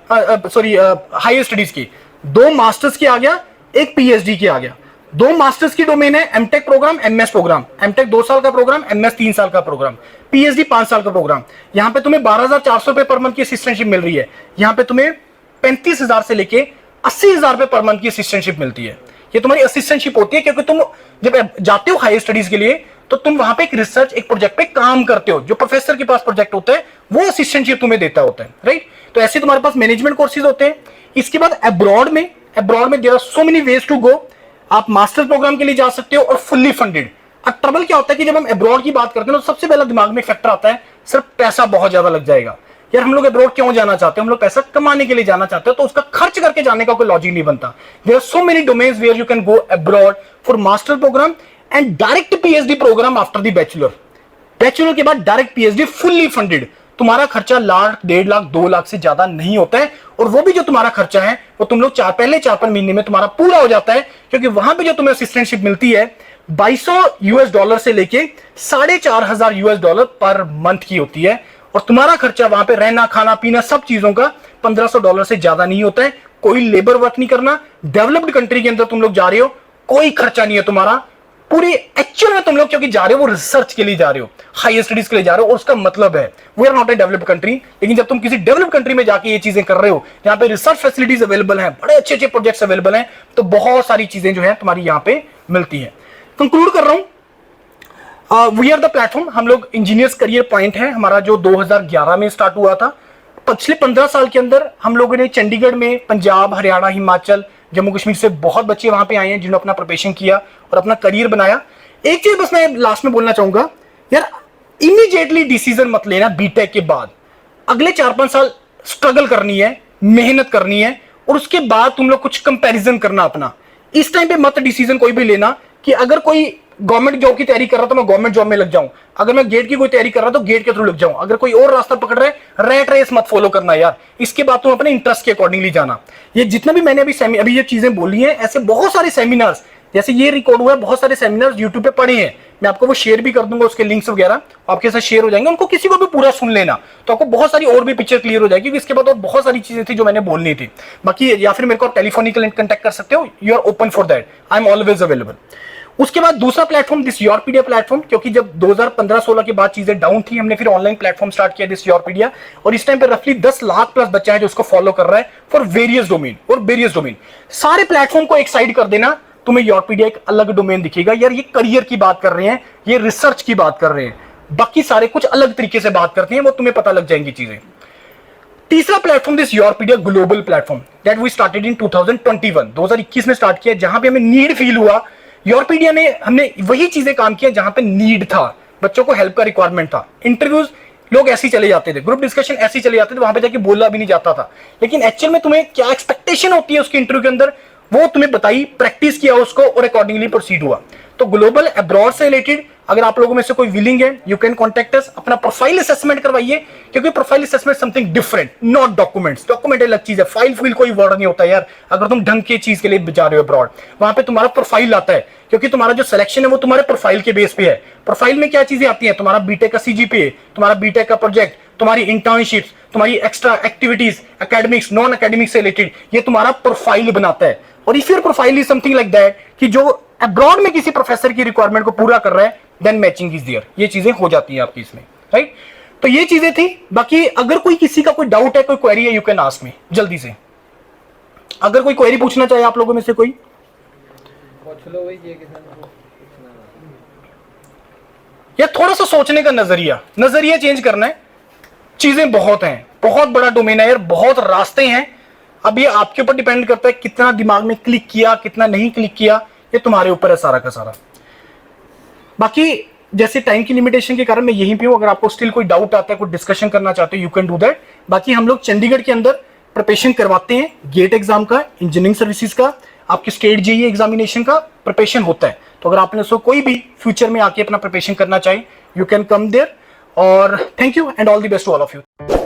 हायर स्टडीज के 2 मास्टर्स के आ गया एक पीएचडी के आ गया 2 मास्टर्स की डोमेन है MTech program MS program MTech 2 साल का प्रोग्राम एमएस 3 साल का प्रोग्राम पीएचडी 5 साल का प्रोग्राम यहाँ पे तुम्हें 12,400 रुपए पर मंथ की असिस्टेंटशिप मिल रही है यहाँ पे तुम्हें 35,000 से लेके 80,000 रुपए पर मंथ की असिस्टेंटशिप मिलती है ये तुम्हारी असिस्टेंटशिप होती है क्योंकि तुम जब जाते हो हायर स्टडीज के लिए तो तुम वहां पे एक रिसर्च एक प्रोजेक्ट पे काम करते हो जो प्रोफेसर के पास प्रोजेक्ट होता है वो असिस्टेंटशिप तुम्हें देता होता है राइट तो ऐसे तुम्हारे पास मैनेजमेंट कोर्सेज होते हैं इसके बाद अब्रॉड में there are so many ways to go आप मास्टर्स प्रोग्राम के लिए जा सकते हो और फुल्ली फंडेड अब ट्रबल क्या होता है कि जब हम अब्रॉड की बात करते हैं तो सबसे पहला दिमाग में फैक्टर आता है सिर्फ पैसा बहुत ज्यादा लग जाएगा यार हम लोग अब्रॉड क्यों जाना चाहते हैं हम लोग पैसा कमाने के लिए जाना चाहते हैं तो उसका खर्च करके जाने का कोई लॉजिक नहीं बनता there are so many domains where you can go abroad for master program and direct PhD program after the bachelor के बाद डायरेक्ट पीएचडी फुल्ली फंडेड तुम्हारा खर्चा 1,00,000 1.5 लाख 2 लाख से ज्यादा नहीं होता है और वो भी जो तुम्हारा खर्चा है वो तुम लोग पहले 4-5 महीने में तुम्हारा पूरा हो जाता है क्योंकि वहां पे जो तुम्हें असिस्टेंटशिप मिलती है $2,200 से लेके $4,500 पर मंथ की होती है और तुम्हारा खर्चा वहां पे रहना खाना पीना सब चीजों का $1,500 से ज्यादा नहीं होता है कोई लेबर वर्क नहीं करना डेवलप्ड कंट्री के अंदर तुम लोग जा रहे हो कोई खर्चा नहीं है तुम्हारा पूरी एक्चुअल में तुम लोग क्योंकि जा रहे हो वो रिसर्च के लिए जा रहे हो हायर स्टडीज के लिए जा रहे हो और उसका मतलब है we are not a developed country लेकिन जब तुम किसी डेवलप्ड कंट्री में जाके ये चीजें कर रहे हो जहां पे रिसर्च फैसिलिटीज अवेलेबल हैं बड़े अच्छे अच्छे प्रोजेक्ट्स अवेलेबल हैं तो बहुत सारी चीजें जो है तुम्हारी यहाँ पे मिलती है कंक्लूड कर रहा हूं वी आर द प्लेटफॉर्म हम लोग इंजीनियर्स करियर पॉइंट है हमारा जो 2011 में स्टार्ट हुआ था पिछले 15 साल के अंदर हम लोगों ने चंडीगढ़ में पंजाब हरियाणा हिमाचल जम्मू कश्मीर से बहुत बच्चे वहां पे आए हैं जिन्होंने अपना प्रिपरेशन किया और अपना करियर बनाया एक चीज बस मैं लास्ट में बोलना चाहूंगा यार इमीडिएटली डिसीजन मत लेना बीटेक के बाद अगले 4-5 साल स्ट्रगल करनी है मेहनत करनी है और उसके बाद तुम लोग कुछ कंपैरिजन करना अपना इस टाइम पे मत डिसीजन कोई भी लेना कि अगर कोई गवर्नमेंट जॉब की तैयारी कर रहा तो मैं गवर्नमेंट जॉब में लग जाऊं अगर मैं गेट की कोई तैयारी कर रहा तो गेट के थ्रू लग जाऊं अगर कोई और रास्ता पकड़ रहा है रैट रेस मत फॉलो करना यार इसके बाद तुम अपने इंटरेस्ट के अकॉर्डिंगली जाना ये जितना भी मैंने अभी ये चीजें बोली हैं ऐसे बहुत सारे सेमिनार्स जैसे ये रिकॉर्ड हुआ है बहुत सारे सेमिनार्स यूट्यूब पे पड़े हैं मैं आपको वो शेयर भी कर दूंगा उसके लिंक्स वगैरह आपके साथ शेयर हो जाएंगे उनको किसी को भी पूरा सुन लेना तो आपको बहुत सारी और भी पिक्चर क्लियर हो जाएगी क्योंकि इसके बाद और बहुत सारी चीजें थी जो मैंने बोलनी थी बाकी या फिर मेरे को टेलीफोनिकल कांटेक्ट कर सकते हो you are open for that I am always available उसके बाद दूसरा प्लेटफॉर्म दिस योरपीडिया प्लेटफॉर्म क्योंकि जब 2015-16 के बाद चीजें डाउन थी हमने फिर ऑनलाइन प्लेटफॉर्म स्टार्ट किया दिस योरपीडिया और इस टाइम पे रफली 10 लाख प्लस बच्चा है जो उसको फॉलो कर रहा है फॉर वेरियस डोमेन सारे प्लेटफॉर्म को एक साइड कर देना तुम्हें योरपीडिया एक अलग डोमेन दिखेगा यार ये करियर की बात कर रहे हैं ये रिसर्च की बात कर रहे हैं बाकी सारे कुछ अलग तरीके से बात करते हैं वो तुम्हें पता लग जाएंगी चीजें तीसरा platform this yourpedia global platform that we started in 2021 में स्टार्ट किया जहां पे हमें नीड फील हुआ योरपीडिया में हमने वही चीजें काम किया जहां पे नीड था बच्चों को हेल्प का रिक्वायरमेंट था इंटरव्यूज लोग ऐसे ही चले जाते थे ग्रुप डिस्कशन ऐसे ही चले जाते थे वहां पे जाके बोला भी नहीं जाता था लेकिन एक्चुअल में तुम्हें क्या एक्सपेक्टेशन होती है उसके इंटरव्यू के अंदर वो तुम्हें बताई प्रैक्टिस किया उसको और अकॉर्डिंगली प्रोसीड हुआ तो ग्लोबल अब्रॉड से रिलेटेड अगर आप लोगों में से कोई विलिंग है यू कैन कॉन्टेक्ट अस अपना प्रोफाइल असेसमेंट करवाइए क्योंकि profile assessment something different not documents document अलग चीज है फाइल कोई वर्ड नहीं होता यार अगर तुम ढंग की चीज के लिए जा रहे हो अब्रॉड वहां पे तुम्हारा प्रोफाइल आता है क्योंकि तुम्हारा जो सिलेक्शन है वो तुम्हारे प्रोफाइल के बेस पे है प्रोफाइल में क्या चीजें आती है तुम्हारा बीटेक का सीजीपीए तुम्हारा बीटेक का प्रोजेक्ट तुम्हारी इंटर्नशिप्स, तुम्हारी extra activities, academics, non academics से रिलेटेड, ये तुम्हारा प्रोफाइल बनाता है। और if your profile is something like that कि जो अब्रॉड में किसी प्रोफेसर की रिक्वायरमेंट को पूरा कर रहा है, देन मैचिंग इज देयर। ये चीजें हो जाती हैं आपकी इसमें, राइट। तो ये चीजें थी। बाकी अगर कोई किसी का कोई डाउट है, कोई क्वेरी है, यू कैन आस्क मी जल्दी से। अगर कोई क्वेरी पूछना चाहे आप लोगों में से कोई, पूछ लो भाई, ये किसान को पूछना या थोड़ा सा सोचने का नजरिया चेंज करना है। चीजें बहुत हैं, बहुत बड़ा डोमेन है यार, बहुत रास्ते हैं। अब ये आपके ऊपर डिपेंड करता है कितना दिमाग में क्लिक किया, कितना नहीं क्लिक किया, ये तुम्हारे ऊपर है सारा का सारा। बाकी जैसे टाइम की लिमिटेशन के कारण मैं यहीं पे हूं। अगर आपको स्टिल कोई डाउट आता है, कोई डिस्कशन करना चाहते हो, यू कैन डू दैट। बाकी हम लोग चंडीगढ़ के अंदर प्रिपरेशन करवाते हैं, गेट एग्जाम का, इंजीनियरिंग सर्विसेज का, आपके स्टेट जेईई एग्जामिनेशन का प्रिपरेशन होता है। तो अगर आपने सो कोई भी फ्यूचर में आके अपना प्रिपरेशन करना चाहे, यू कैन कम देयर। और thank you and all the best to all of you.